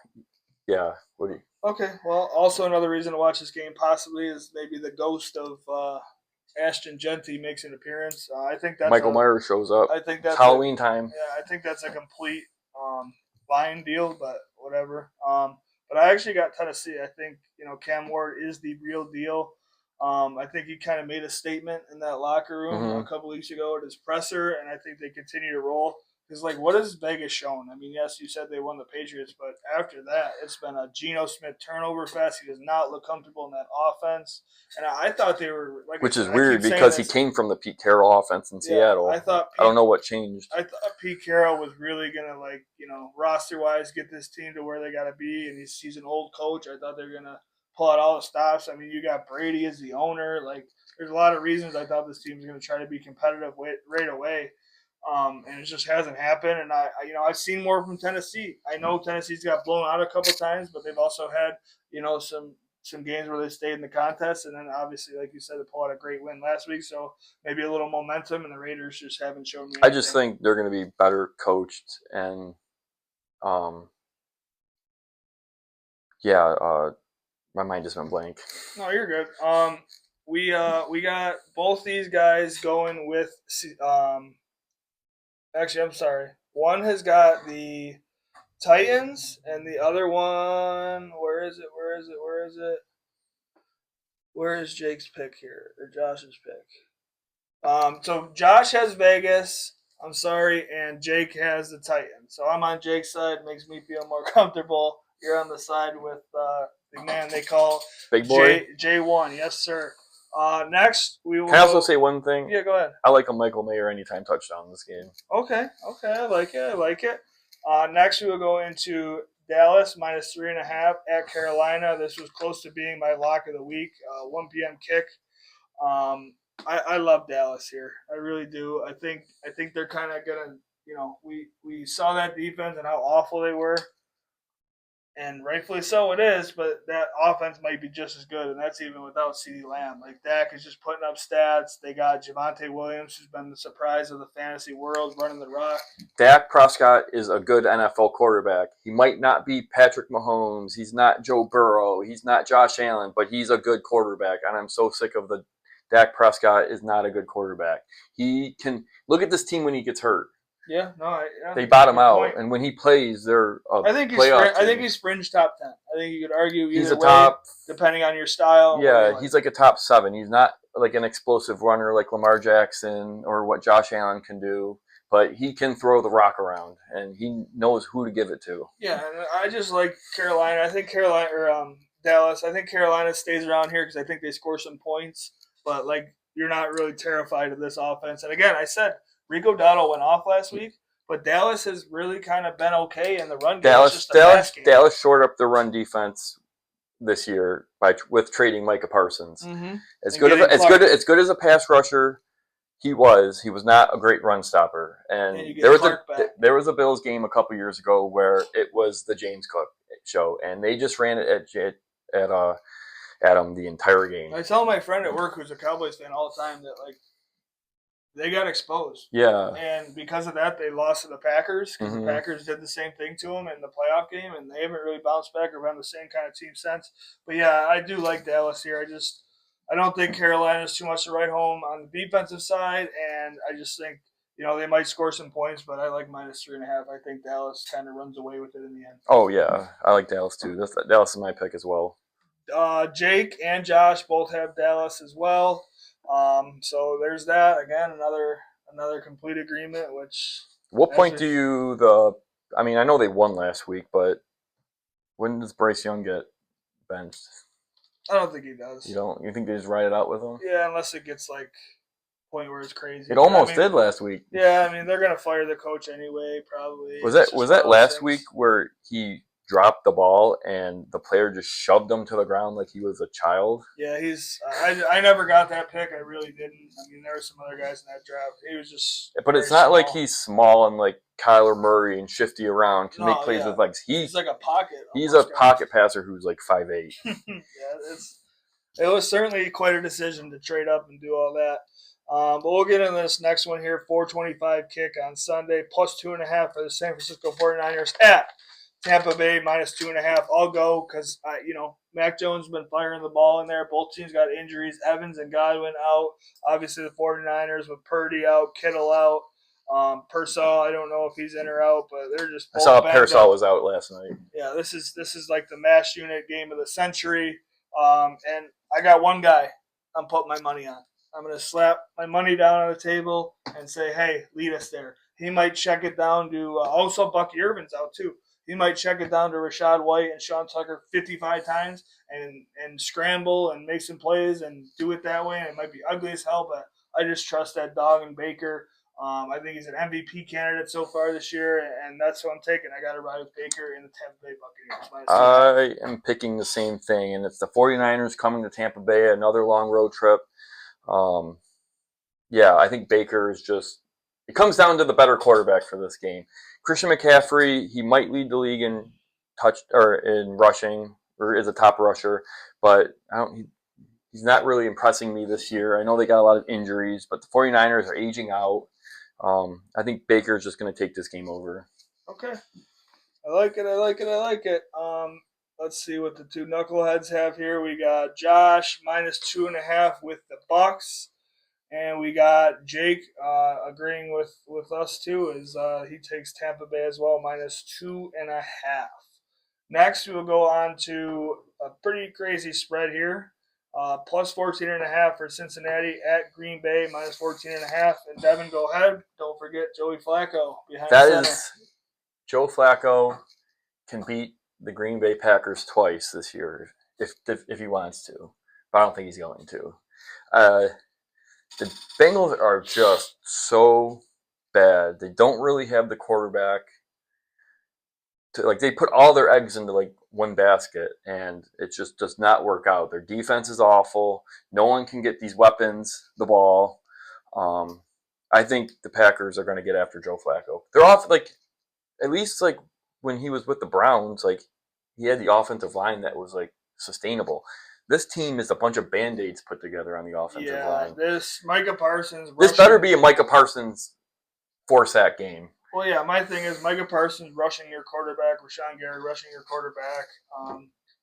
S2: Yeah. What do you?
S1: Okay. Well, also another reason to watch this game possibly is maybe the ghost of Ashton Genty makes an appearance. I think that's
S2: Michael Myers shows up.
S1: I think that's
S2: Halloween time.
S1: Yeah, I think that's a complete lying deal, but whatever. But I actually got Tennessee. I think Cam Ward is the real deal. I think he kind of made a statement in that locker room a couple weeks ago at his presser, and I think they continue to roll. Because, what has Vegas shown? I mean, yes, you said they won the Patriots, but after that, it's been a Geno Smith turnover fest. He does not look comfortable in that offense. And I thought they were
S2: which is weird because he came from the Pete Carroll offense in Seattle. I don't know what changed.
S1: I thought Pete Carroll was really gonna roster wise get this team to where they got to be, and he's an old coach. I thought they were gonna pull out all the stops. I mean, you got Brady as the owner. There's a lot of reasons I thought this team was gonna try to be competitive right away. And it just hasn't happened. And I've seen more from Tennessee. I know Tennessee's got blown out a couple times, but they've also had, some games where they stayed in the contest. And then obviously, like you said, they pulled out a great win last week. So maybe a little momentum, and the Raiders just haven't shown me anything.
S2: I just think they're going to be better coached. And, my mind just went blank.
S1: No, you're good. We got both these guys going with actually, I'm sorry. One has got the Titans, and the other one, where is it? Where is Jake's pick here, or Josh's pick? So Josh has Vegas, I'm sorry, and Jake has the Titans. So I'm on Jake's side. Makes me feel more comfortable. You're on the side with the man they call
S2: Big Boy?
S1: J1. Yes, sir. Next, we will.
S2: Can I also say one thing?
S1: Yeah, go ahead.
S2: I like a Michael Mayer anytime touchdown in this game.
S1: Okay, I like it. Next, we will go into Dallas minus 3.5 at Carolina. This was close to being my lock of the week. 1 p.m. kick. I love Dallas here. I really do. I think they're kind of gonna. We saw that defense and how awful they were. And rightfully so it is, but that offense might be just as good, and that's even without CeeDee Lamb. Dak is just putting up stats. They got Javonte Williams, who's been the surprise of the fantasy world, running the rock.
S2: Dak Prescott is a good NFL quarterback. He might not be Patrick Mahomes. He's not Joe Burrow. He's not Josh Allen, but he's a good quarterback, and I'm so sick of the Dak Prescott is not a good quarterback. He can look at this team when he gets hurt.
S1: Yeah,
S2: they bottom out, and when he plays, they're
S1: I think he's fringe top 10. I think you could argue either
S2: he's a
S1: way,
S2: top,
S1: depending on your style.
S2: Yeah, he's like a top 7. He's not like an explosive runner like Lamar Jackson or what Josh Allen can do, but he can throw the rock around, and he knows who to give it to.
S1: Yeah, and I just like Carolina. I think Dallas. I think Carolina stays around here because I think they score some points, but you're not really terrified of this offense. And again, I said Rico Dowdle went off last week, but Dallas has really kind of been okay in the run game.
S2: Dallas shored up the run defense this year with trading Micah Parsons.
S1: Mm-hmm.
S2: As good as a pass rusher, he was not a great run stopper. And there was a Bills game a couple years ago where it was the James Cook show, and they just ran it at him the entire game.
S1: I tell my friend at work who's a Cowboys fan all the time that they got exposed.
S2: Yeah.
S1: And because of that, they lost to the Packers because the Packers did the same thing to them in the playoff game, and they haven't really bounced back or been the same kind of team since. But, yeah, I do like Dallas here. I don't think Carolina's too much to write home on the defensive side, and I just think, they might score some points, but I like minus 3.5. I think Dallas kind of runs away with it in the end.
S2: Oh, yeah. I like Dallas, too. Dallas is my pick as well.
S1: Jake and Josh both have Dallas as well. So there's that. Again, another complete agreement,
S2: What point do you I mean, I know they won last week, but when does Bryce Young get benched?
S1: I don't think he does.
S2: You think they just ride it out with him?
S1: Yeah, unless it gets point where it's crazy.
S2: It almost did last week.
S1: Yeah, I mean they're gonna fire the coach anyway, probably.
S2: Was that last week where he dropped the ball and the player just shoved him to the ground like he was a child.
S1: Yeah, I never got that pick. I really didn't. I mean, there were some other guys in that draft. He was just
S2: But
S1: very
S2: it's not like
S1: small.
S2: he's small and like Kyler Murray and shifty around, can make
S1: No,
S2: plays
S1: yeah,
S2: with legs.
S1: he's like a pocket.
S2: He's a
S1: Almost guy.
S2: pocket passer who's like 5'8".
S1: Yeah, it was certainly quite a decision to trade up and do all that. But we'll get into this next one here. 425 kick on Sunday, plus 2.5 for the San Francisco 49ers at Tampa Bay, minus 2.5. I'll go because, Mac Jones has been firing the ball in there. Both teams got injuries. Evans and Godwin out. Obviously, the 49ers with Purdy out, Kittle out. Pearsall, I don't know if he's in or out, but they're just both
S2: I saw
S1: banged
S2: Pearsall
S1: up.
S2: was out last night.
S1: Yeah, this is like the mash unit game of the century. And I got one guy I'm putting my money on. I'm going to slap my money down on the table and say, hey, lead us there. He might check it down to also Bucky Irvin's out too. He might check it down to Rachaad White and Sean Tucker 55 times and scramble and make some plays and do it that way. And it might be ugly as hell, but I just trust that dog and Baker. I think he's an MVP candidate so far this year, and that's what I'm taking. I got to ride with Baker in the Tampa Bay Buccaneers.
S2: I am picking the same thing, and it's the 49ers coming to Tampa Bay, another long road trip. I think Baker is just – it comes down to the better quarterback for this game. Christian McCaffrey, he might lead the league in rushing or is a top rusher, but he's not really impressing me this year. I know they got a lot of injuries, but the 49ers are aging out. I think Baker's just going to take this game over.
S1: Okay. I like it. Let's see what the two knuckleheads have here. We got Josh minus 2.5 with the Bucks, and we got Jake agreeing with us too, as he takes Tampa Bay as well, minus 2.5. Next, we will go on to a pretty crazy spread here. Plus 14.5 for Cincinnati at Green Bay, minus 14.5. And Devin, go ahead. Don't forget Joey Flacco behind the center.
S2: Joe Flacco can beat the Green Bay Packers twice this year if he wants to, but I don't think he's going to. The Bengals are just so bad. They don't really have the quarterback. They put all their eggs into one basket, and it just does not work out. Their defense is awful. No one can get these weapons the ball. I think the Packers are going to get after Joe Flacco. They're off at least when he was with the Browns, he had the offensive line that was sustainable. This team is a bunch of Band-Aids put together on the offensive line.
S1: This Micah Parsons.
S2: This better be a Micah Parsons 4-sack game.
S1: Well, yeah, my thing is Micah Parsons rushing your quarterback, Rashawn Gary rushing your quarterback.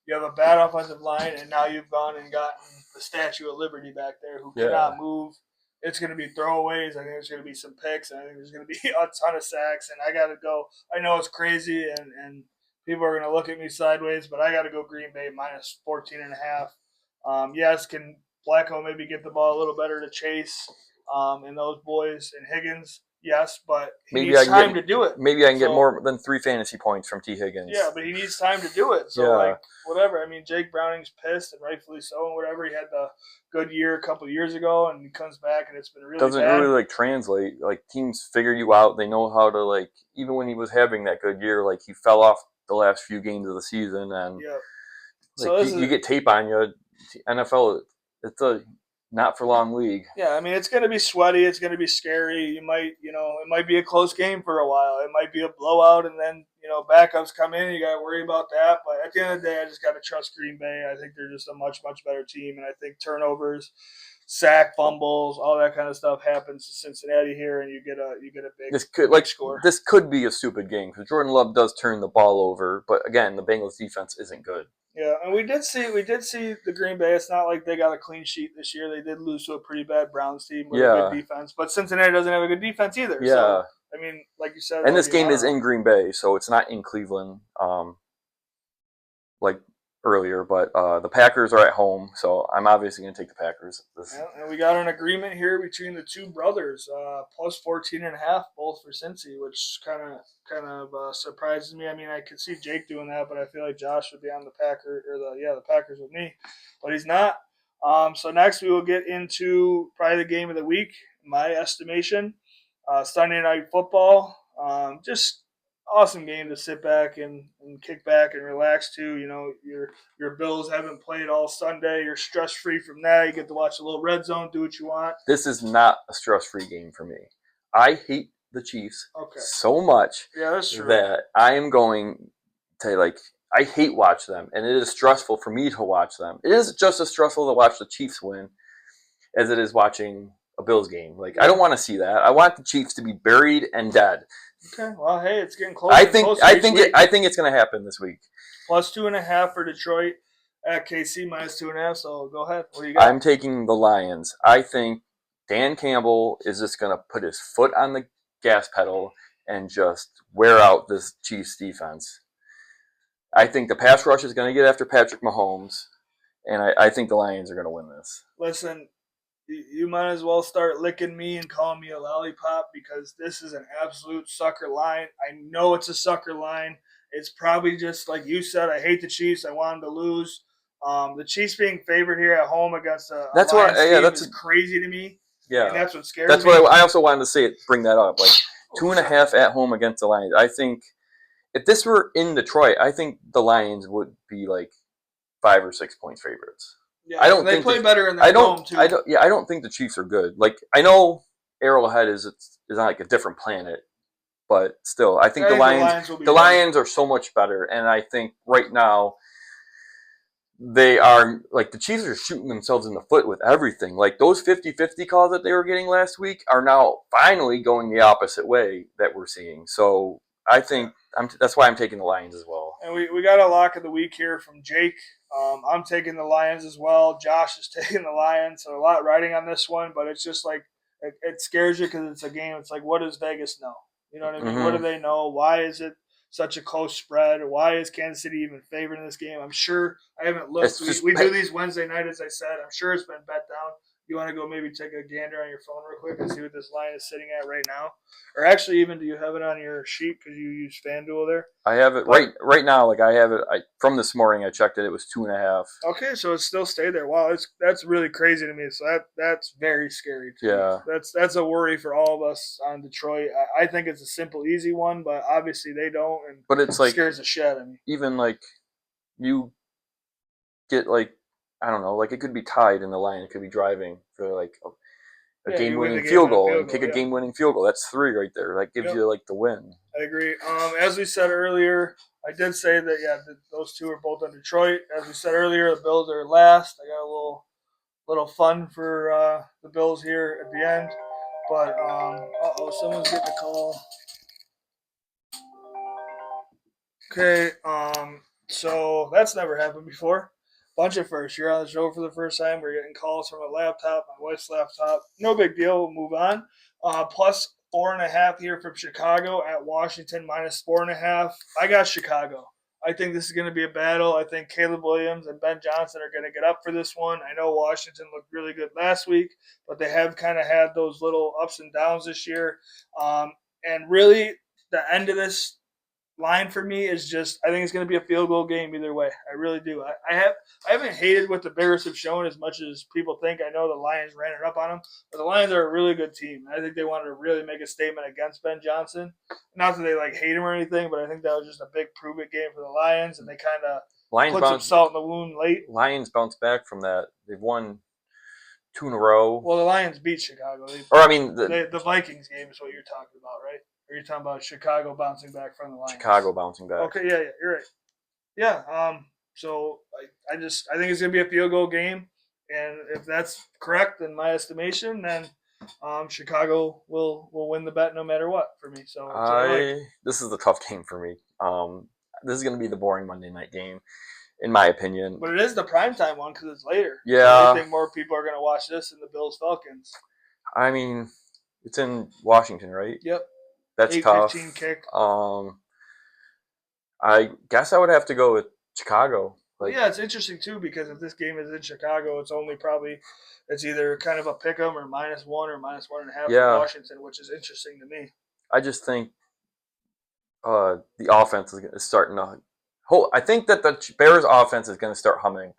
S1: You have a bad offensive line, and now you've gone and gotten the Statue of Liberty back there who cannot move. It's going to be throwaways. I think there's going to be some picks. I think there's going to be a ton of sacks, and I got to go. I know it's crazy, and people are going to look at me sideways, but I got to go Green Bay minus 14.5. Yes, can Flacco maybe get the ball a little better to Chase and those boys and Higgins? Yes, but he needs time to do it.
S2: Maybe I can get more than 3 fantasy points from T. Higgins.
S1: Yeah, but he needs time to do it. So, whatever. I mean, Jake Browning's pissed, and rightfully so, and whatever. He had the good year a couple of years ago, and he comes back, and it's been really
S2: doesn't
S1: bad.
S2: really, translate. Teams figure you out. They know how to, even when he was having that good year, he fell off the last few games of the season, and you get tape on you. NFL, it's a not for long league.
S1: Yeah, I mean, it's going to be sweaty. It's going to be scary. You might, it might be a close game for a while. It might be a blowout, and then, backups come in. You got to worry about that. But at the end of the day, I just got to trust Green Bay. I think they're just a much, much better team. And I think turnovers, sack, fumbles, all that kind of stuff happens to Cincinnati here, and you get a big score.
S2: This could be a stupid game because Jordan Love does turn the ball over. But again, the Bengals defense isn't good.
S1: Yeah, and we did see the Green Bay. It's not like they got a clean sheet this year. They did lose to a pretty bad Browns team with a good defense, but Cincinnati doesn't have a good defense either. Yeah, so, I mean, like you said,
S2: and this game is in Green Bay, so it's not in Cleveland, like earlier. But the Packers are at home, so I'm obviously going to take the Packers.
S1: And we got an agreement here between the two brothers, plus 14.5, both for Cincy, which kind of surprises me. I mean, I could see Jake doing that, but I feel like Josh would be on the Packers with me, but he's not. So next we will get into probably the game of the week, in my estimation, Sunday Night Football. Just awesome game to sit back and kick back and relax to. You know, your Bills haven't played all Sunday. You're stress free from that. You get to watch a little red zone, do what you want.
S2: This is not a stress-free game for me. I hate the Chiefs so much
S1: that's true.
S2: that I am going to I hate watch them, and it is stressful for me to watch them. It is just as stressful to watch the Chiefs win as it is watching a Bills game. I don't want to see that. I want the Chiefs to be buried and dead.
S1: Okay, well, hey, it's getting closer.
S2: I think it's going to happen this week.
S1: Plus 2.5 for Detroit at KC, minus 2.5. So go ahead. What do you got?
S2: I'm taking the Lions. I think Dan Campbell is just going to put his foot on the gas pedal and just wear out this Chiefs defense. I think the pass rush is going to get after Patrick Mahomes, and I think the Lions are going to win this.
S1: Listen, you might as well start licking me and calling me a lollipop because this is an absolute sucker line. I know it's a sucker line. It's probably just like you said. I hate the Chiefs. I want them to lose. The Chiefs being favored here at home against a Lions team is crazy to me.
S2: Yeah,
S1: and that's what scares
S2: me. That's what I also wanted to say. Bring that up. 2.5 at home against the Lions. I think if this were in Detroit, I think the Lions would be 5 or 6 point favorites.
S1: Yeah, I don't. They play better in their dome too.
S2: I don't think the Chiefs are good. I know Arrowhead is not a different planet, but still, I think the Lions are so much better. And I think right now they are the Chiefs are shooting themselves in the foot with everything. Those 50-50 calls that they were getting last week are now finally going the opposite way that we're seeing. So I think that's why I'm taking the Lions as well.
S1: And we got a lock of the week here from Jake. I'm taking the Lions as well. Josh is taking the Lions. So a lot riding on this one, but it's just it scares you because it's a game. It's what does Vegas know? You know what I mean? Mm-hmm. What do they know? Why is it such a close spread? Why is Kansas City even favored in this game? I'm sure I haven't looked. We do these Wednesday night, as I said. I'm sure it's been bet down. You want to go maybe take a gander on your phone real quick and see what this line is sitting at right now? Or actually, even do you have it on your sheet because you use FanDuel there?
S2: I have it right now. I have it from this morning. I checked it. It was 2.5.
S1: Okay, so it still stayed there. Wow, that's really crazy to me. So that's very scary.
S2: Yeah,
S1: me. That's a worry for all of us on Detroit. I think it's a simple, easy one, but obviously they don't.
S2: But it's
S1: scares the shit out of me.
S2: Even you get I don't know, it could be tied in the line. It could be driving for a game-winning field goal and kick a game-winning field goal. That's 3 right there. That gives you the win.
S1: I agree. As we said earlier, I did say that those two are both on Detroit. As we said earlier, the Bills are last. I got a little fun for the Bills here at the end, but someone's getting a call. Okay, so that's never happened before. Bunch of firsts. You're on the show for the first time. We're getting calls from a laptop, my wife's laptop. No big deal. We'll move on. Plus 4.5 here from Chicago at Washington, minus 4.5. I got Chicago. I think this is going to be a battle. I think Caleb Williams and Ben Johnson are going to get up for this one. I know Washington looked really good last week, but they have kind of had those little ups and downs this year. And really, the end of this line for me is just I think it's going to be a field goal game either way. I really do. I haven't hated what the Bears have shown as much as people think. I know the Lions ran it up on them, but the Lions are a really good team. I think they wanted to really make a statement against Ben Johnson. Not that they hate him or anything, but I think that was just a big prove-it game for the Lions, and they kind of put some salt in the wound late.
S2: Lions bounced back from that. They've won 2 in a row.
S1: Well, the Lions beat Chicago. The Vikings game is what you're talking about, right? Or are you talking about Chicago bouncing back from the Lions?
S2: Chicago bouncing back.
S1: Okay, yeah, you're right. Yeah, so I think it's going to be a field goal game, and if that's correct in my estimation, then Chicago will win the bet no matter what for me. So
S2: this is the tough game for me. This is going to be the boring Monday night game, in my opinion.
S1: But it is the primetime one because it's later.
S2: Yeah.
S1: So I think more people are going to watch this than the Bills-Falcons.
S2: I mean, it's in Washington, right?
S1: Yep.
S2: That's tough.
S1: 8-15 kick.
S2: I guess I would have to go with Chicago.
S1: Yeah, it's interesting too because if this game is in Chicago, it's either kind of a pick 'em or -1 or -1.5 for Washington, which is interesting to me.
S2: I just think the offense is starting to. I think that the Bears' offense is going to start humming,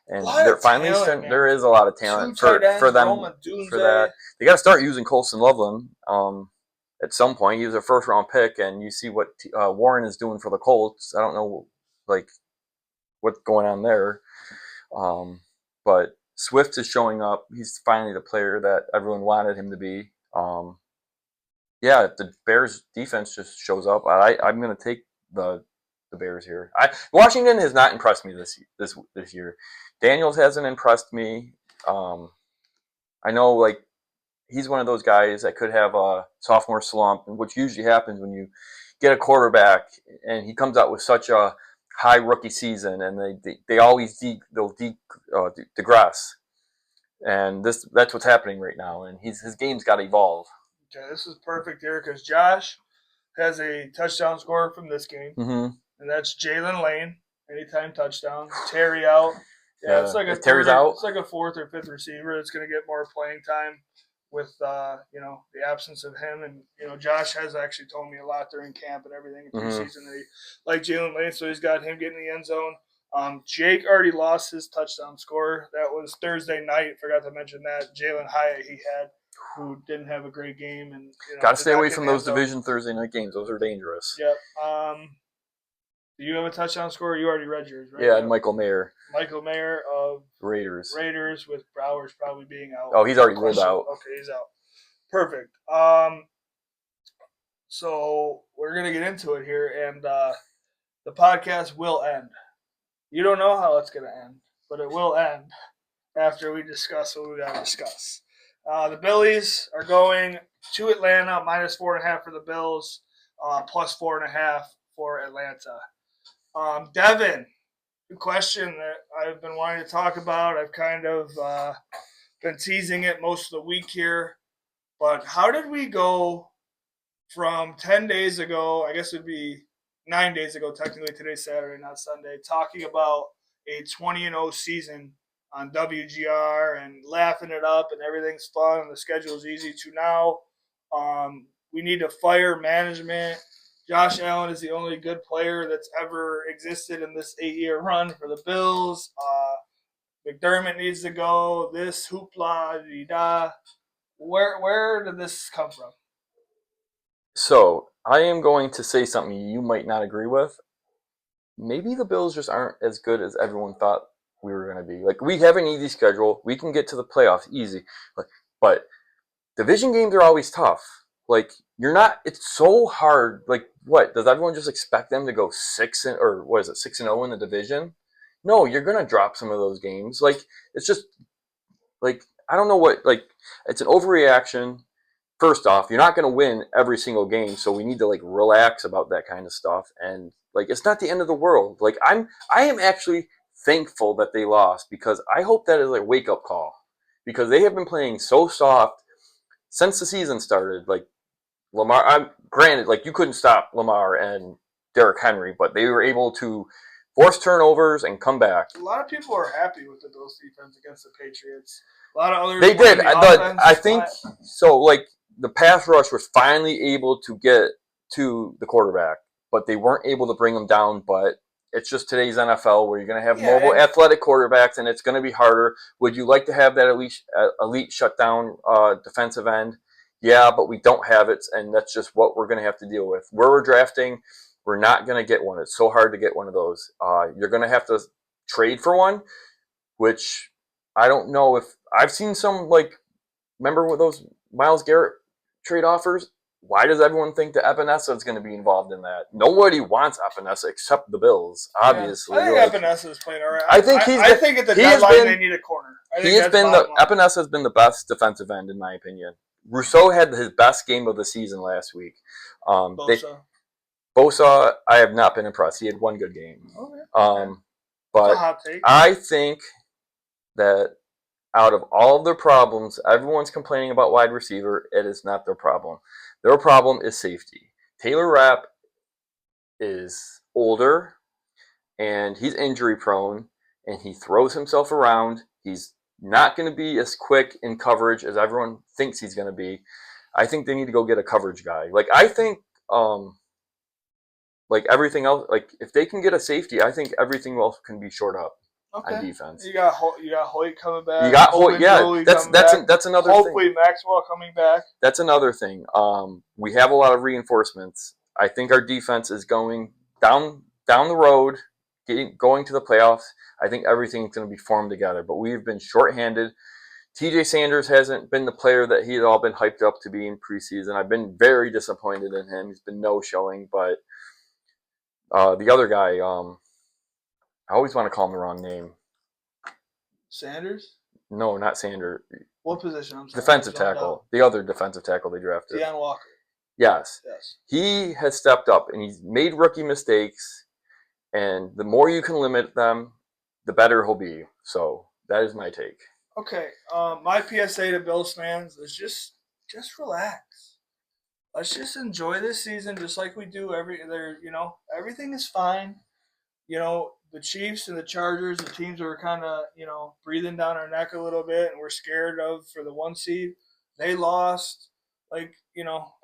S2: and they're finally starting. There is a lot of talent for them for that. They got to start using Colson Loveland. at some point. He was a first round pick, and you see what Warren is doing for the Colts. I don't know like what's going on there, but Swift is showing up. He's finally the player that everyone wanted him to be. Yeah, if the Bears defense just shows up, I'm going to take the Bears here. Washington has not impressed me this year. Daniels hasn't impressed me. I know like he's one of those guys that could have a sophomore slump, which usually happens when you get a quarterback and he comes out with such a high rookie season, and they always digress. And that's what's happening right now, and his game's got to evolve.
S1: Okay, this is perfect here because Josh has a touchdown scorer from this game,
S2: Mm-hmm.
S1: and that's Jalen Lane. Anytime touchdown. Terry out. Yeah, it's like
S2: Terry's out.
S1: It's like a fourth or fifth receiver that's going to get more playing time with the absence of him. And Josh has actually told me a lot during camp and everything in preseason that he liked Jalen Lane, so he's got him getting in the end zone. Jake already lost his touchdown score. That was Thursday night. Forgot to mention that. Jalen Hyatt he had, who didn't have a great game, and
S2: got to stay away from those division Thursday night games. Those are dangerous.
S1: Yep. Do you have a touchdown score? You already read yours, right?
S2: Yeah, and Michael Mayer.
S1: Michael Mayer of
S2: Raiders,
S1: with Browers probably being out.
S2: Oh, he's already ruled out.
S1: Okay, he's out. Perfect. So we're gonna get into it here, and the podcast will end. You don't know how it's gonna end, but it will end after we discuss what we gotta discuss. The Billies are going to Atlanta, -4.5 for the Bills, +4.5 for Atlanta. Devin, the question that I've been wanting to talk about, I've kind of been teasing it most of the week here, but how did we go from 10 days ago, I guess it would be 9 days ago, technically today's Saturday, not Sunday, talking about a 20-0 season on WGR and laughing it up and everything's fun and the schedule is easy, to now we need to fire management. Josh Allen is the only good player that's ever existed in this 8-year run for the Bills. McDermott needs to go. This hoopla, da. Where did this come from?
S2: So I am going to say something you might not agree with. Maybe the Bills just aren't as good as everyone thought we were going to be. Like, we have an easy schedule. We can get to the playoffs easy. But division games are always tough. Like, it's so hard. Like, what? Does everyone just expect them to go 6-0 in the division? No, you're going to drop some of those games. Like, it's just, like, I don't know what, like, it's an overreaction. First off, you're not going to win every single game, so we need to, like, relax about that kind of stuff. And, like, it's not the end of the world. Like, I am actually thankful that they lost, because I hope that is a wake-up call. Because they have been playing so soft since the season started. Like, Lamar, granted, like, you couldn't stop Lamar and Derrick Henry, but they were able to force turnovers and come back.
S1: A lot of people are happy with the Bills defense against the Patriots. A lot of others.
S2: They did. I think so. Like, the pass rush was finally able to get to the quarterback, but they weren't able to bring him down. But it's just today's NFL, where you're going to have mobile, athletic quarterbacks, and it's going to be harder. Would you like to have that elite shutdown defensive end? Yeah, but we don't have it, and that's just what we're going to have to deal with. Where we're drafting, we're not going to get one. It's so hard to get one of those. You're going to have to trade for one, which I don't know if I've seen some, like, remember with those Myles Garrett trade offers? Why does everyone think that Epinesa is going to be involved in that? Nobody wants Epinesa except the Bills, obviously.
S1: Yeah, I think Epinesa is playing all right.
S2: I think
S1: at the deadline they need a corner.
S2: Epinesa has been the best defensive end, in my opinion. Rousseau had his best game of the season last week. Bosa, I have not been impressed. He had one good game.
S1: Okay.
S2: But I think that out of all of their problems, everyone's complaining about wide receiver. It is not their problem. Their problem is safety. Taylor Rapp is older, and he's injury prone, and he throws himself around. He's not going to be as quick in coverage as everyone thinks he's going to be. I think they need to go get a coverage guy. Like, I think, like, everything else, like, if they can get a safety, I think everything else can be shored up.
S1: Okay.
S2: on defense.
S1: You got Hoyt coming back.
S2: You got Hoyt.
S1: Open
S2: Yeah,
S1: Joey coming back.
S2: that's another
S1: Hopefully
S2: thing.
S1: Maxwell coming back.
S2: That's another thing. We have a lot of reinforcements. I think our defense is going down the road, going to the playoffs. I think everything's going to be formed together. But we've been shorthanded. TJ Sanders hasn't been the player that he had all been hyped up to be in preseason. I've been very disappointed in him. He's been no showing. But the other guy, I always want to call him the wrong name.
S1: Sanders?
S2: No, not Sanders.
S1: What position? I'm sorry.
S2: Defensive tackle. The other defensive tackle they drafted.
S1: Deion Walker.
S2: Yes.
S1: Yes.
S2: He has stepped up and he's made rookie mistakes. And the more you can limit them, the better he'll be. So that is my take.
S1: Okay. My PSA to Bills fans is just relax. Let's just enjoy this season just like we do everything is fine. The Chiefs and the Chargers, the teams that were kind of, breathing down our neck a little bit and we're scared of for the 1 seed, they lost.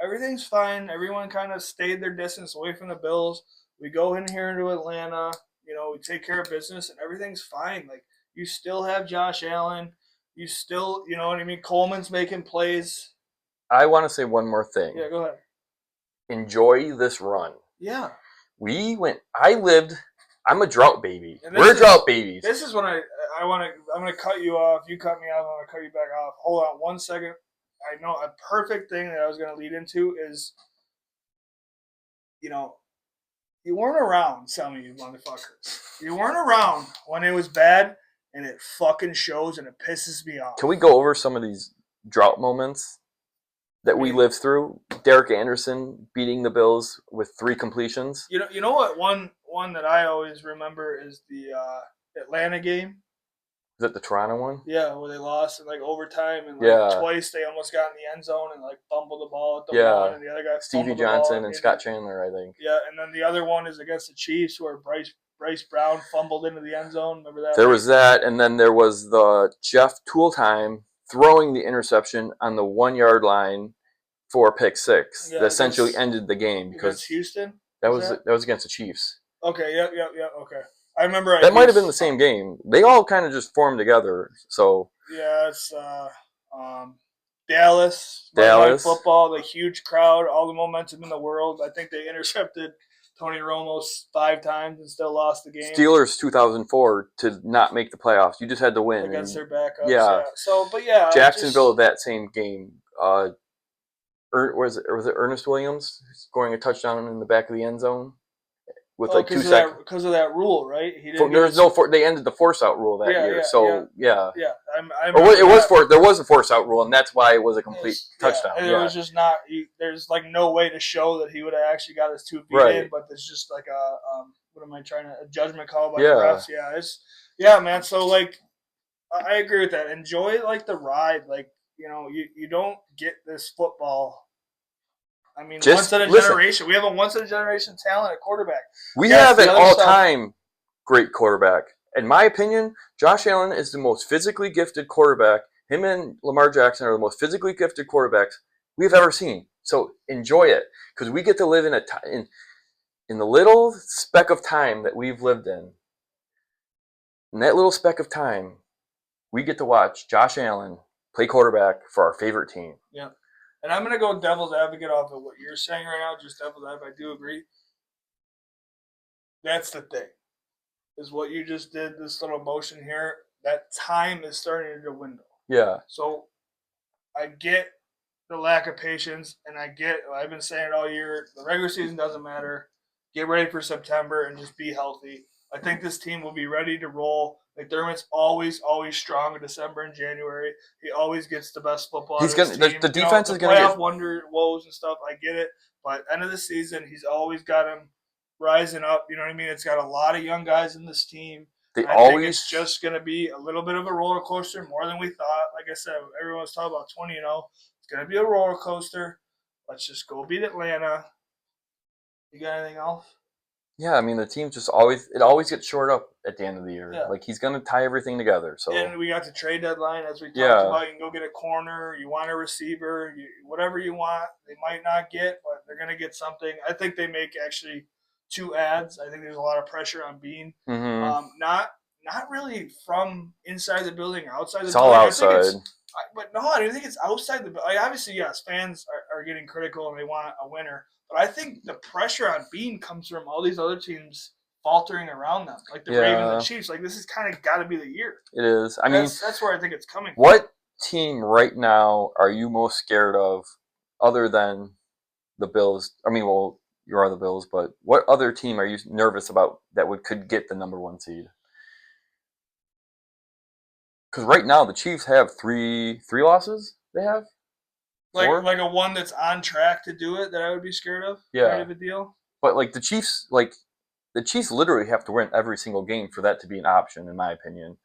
S1: Everything's fine. Everyone kind of stayed their distance away from the Bills. We go in here into Atlanta, we take care of business and everything's fine. You still have Josh Allen. You still, you know what I mean? Coleman's making plays.
S2: I want to say one more thing.
S1: Yeah, go ahead.
S2: Enjoy this run.
S1: Yeah.
S2: I'm a drought baby. We're drought babies.
S1: This is when I'm going to cut you off. You cut me off. I'm going to cut you back off. Hold on 1 second. I know a perfect thing that I was going to lead into is, you weren't around, some of you motherfuckers. You weren't around when it was bad, and it fucking shows, and it pisses me off.
S2: Can we go over some of these drought moments that we lived through? Derek Anderson beating the Bills with 3 completions.
S1: You know what? One that I always remember is the Atlanta game.
S2: Is it the Toronto one?
S1: Yeah, where they lost in overtime and twice they almost got in the end zone and fumbled the ball at the one, and the other guy
S2: Stevie Johnson and Scott Chandler, I think.
S1: Yeah, and then the other one is against the Chiefs where Bryce Brown fumbled into the end zone. Remember that?
S2: There was that, and then there was the Jeff Tooltime throwing the interception on the 1 yard line for a pick 6 that essentially ended the game because
S1: against Houston.
S2: That was against the Chiefs.
S1: Okay. Yep. Okay. I remember
S2: that might have been the same game. They all kind of just formed together. So
S1: yeah, it's Dallas football, the huge crowd, all the momentum in the world. I think they intercepted Tony Romo 5 times and still lost the game.
S2: Steelers 2004 to not make the playoffs. You just had to win
S1: against their backups.
S2: Yeah.
S1: So,
S2: Jacksonville that same game. Was it Ernest Williams scoring a touchdown in the back of the end zone? With 2 seconds.
S1: Because of that rule, right?
S2: They ended the force out rule that year.
S1: Yeah.
S2: There was a force out rule, and that's why it was a complete touchdown.
S1: And it was just not. There's no way to show that he would have actually got his 2 feet in, but there's just a judgment call by the refs. Man. So I agree with that. Enjoy the ride. You don't get this football. I mean, once in a generation. We have a once in a generation talent at quarterback.
S2: We have an all-time great quarterback. In my opinion, Josh Allen is the most physically gifted quarterback. Him and Lamar Jackson are the most physically gifted quarterbacks we've ever seen. So enjoy it, because we get to live in the little speck of time that we've lived in. In that little speck of time, we get to watch Josh Allen play quarterback for our favorite team.
S1: Yeah. And I'm going to go devil's advocate off of what you're saying right now, just devil's advocate. I do agree. That's the thing, is what you just did, this little motion here, that time is starting to dwindle.
S2: Yeah.
S1: So I get the lack of patience, and I've been saying it all year, the regular season doesn't matter. Get ready for September and just be healthy. I think this team will be ready to roll. McDermott's always strong in December and January. He always gets the best football.
S2: The defense is going to
S1: get wonder woes and stuff. I get it, but end of the season, he's always got him rising up. You know what I mean? It's got a lot of young guys in this team. I think it's just going to be a little bit of a roller coaster, more than we thought. Like I said, everyone's talking about 20-0. It's going to be a roller coaster. Let's just go beat Atlanta. You got anything else?
S2: Yeah, I mean, the team always gets short up at the end of the year.
S1: Yeah.
S2: He's going to tie everything together. So.
S1: And we got the trade deadline, as we talked about. You can go get a corner. You want a receiver. Whatever you want. They might not get, but they're going to get something. I think they make actually 2 ads. I think there's a lot of pressure on Bean.
S2: Mm-hmm.
S1: Not not really from inside the building or outside the
S2: It's
S1: building.
S2: all
S1: I think
S2: outside.
S1: but no, I don't think it's outside the building. Like, obviously, yes, fans are getting critical and they want a winner. But I think the pressure on Bean comes from all these other teams faltering around them, like the Ravens and the Chiefs. Like, this has kind of got to be the year.
S2: It is. I mean,
S1: that's where I think it's coming from.
S2: What team right now are you most scared of, other than the Bills? I mean, well, you are the Bills, but what other team are you nervous about that could get the number 1 seed? Because right now the Chiefs have three losses. They have
S1: like a one that's on track to do it that I would be scared of.
S2: Yeah,
S1: kind of a deal.
S2: But like the Chiefs literally have to win every single game for that to be an option, in my opinion.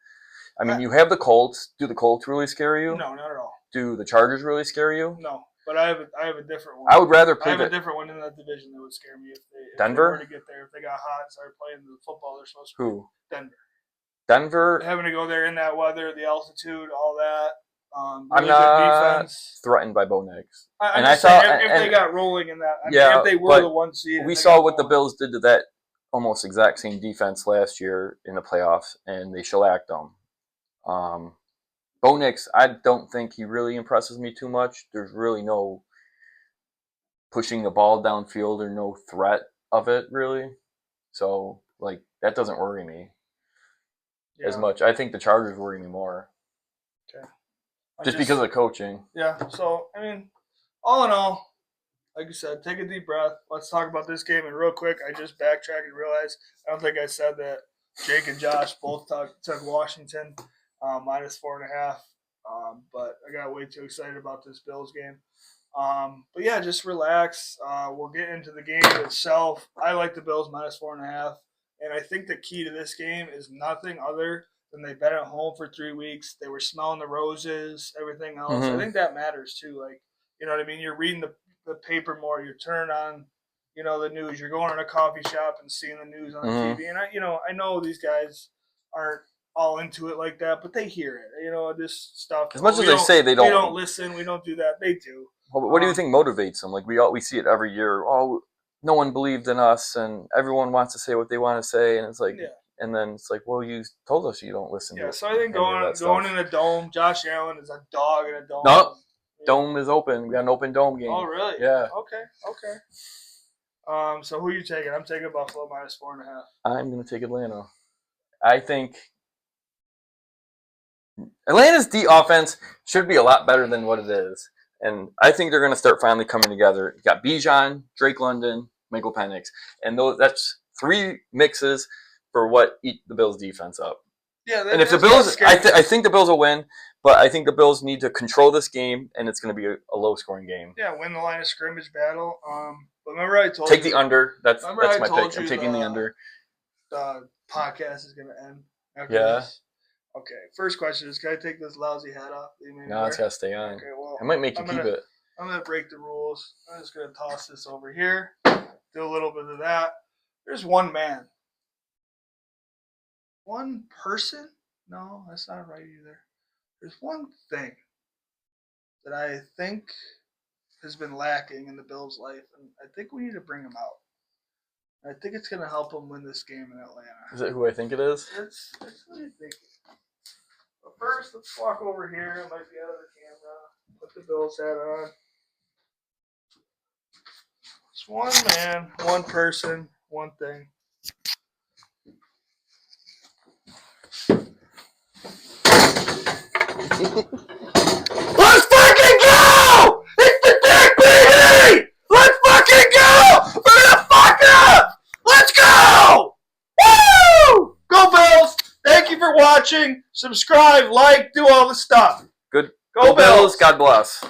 S2: I mean, you have the Colts. Do the Colts really scare you?
S1: No, not at all.
S2: Do the Chargers really scare you?
S1: No, but I have a different one.
S2: I would rather play.
S1: I have a different one in that division that would scare me if
S2: Denver
S1: were to get there. If they got hot and started playing the football they're supposed to.
S2: Who?
S1: Denver. Having to go there in that weather, the altitude, all that.
S2: Really I'm not threatened by Bo Nix.
S1: I thought if they got rolling in that, if they were the 1 seed.
S2: We saw what the Bills did to that almost exact same defense last year in the playoffs, and they shellacked them. Bo Nix, I don't think he really impresses me too much. There's really no pushing the ball downfield or no threat of it, really. So, like, that doesn't worry me as much. I think the Chargers worry me more.
S1: Okay.
S2: Just because of the coaching.
S1: Yeah, so, I mean, all in all, like you said, take a deep breath. Let's talk about this game. And real quick, I just backtracked and realized I don't think I said that Jake and Josh both took Washington minus 4.5. But I got way too excited about this Bills game. But yeah, just relax. We'll get into the game itself. I like the Bills minus 4.5. And I think the key to this game is nothing other than they've been at home for 3 weeks. They were smelling the roses, everything else.
S2: Mm-hmm.
S1: I think that matters too. Like, you know what I mean? You're reading the paper more. You're turning on, the news. You're going to a coffee shop and seeing the news on TV. And I know these guys aren't all into it like that, but they hear it. This stuff.
S2: As much as they say they don't.
S1: We don't listen. We don't do that. They do.
S2: What do you think motivates them? Like we see it every year. Oh, no one believed in us, and everyone wants to say what they want to say, and it's like, and then it's like, well, you told us you don't listen.
S1: Yeah, so I think going in a dome. Josh Allen is a dog in a dome.
S2: Nope. Dome is open. We got an open dome game.
S1: Oh, really?
S2: Yeah.
S1: Okay. So who are you taking? I'm taking Buffalo minus 4.5.
S2: I'm going to take Atlanta. I think Atlanta's offense should be a lot better than what it is. And I think they're going to start finally coming together. You got Bijan, Drake London, Michael Penix. And that's 3 mixes for what eat the Bills' defense up.
S1: Yeah,
S2: and if the Bills, I think the Bills will win, but I think the Bills need to control this game, and it's going to be a low-scoring game.
S1: Yeah, win the line of scrimmage battle. But remember I told
S2: you. Take the under. That's my pick. I'm taking the under.
S1: The podcast is going to end after this. Okay, first question is, can I take this lousy hat off?
S2: No, it's got to stay on. Okay, well, I might make you keep it.
S1: I'm going to break the rules. I'm just going to toss this over here, do a little bit of that. There's one man. One person? No, that's not right either. There's one thing that I think has been lacking in the Bills' life, and I think we need to bring him out. I think it's going to help them win this game in Atlanta.
S2: Is it who I think it is?
S1: It's what I think. But first, let's walk over here. I might be out of the camera. Put the Bills hat on. It's one man, one person, one thing.
S2: Let's fucking go! It's the Dick Baby! Let's fucking go! We're gonna fuck it up! Let's go! Woo!
S1: Go Bills! Thank you for watching. Subscribe, like, do all the stuff.
S2: Good. Go Bills. God bless.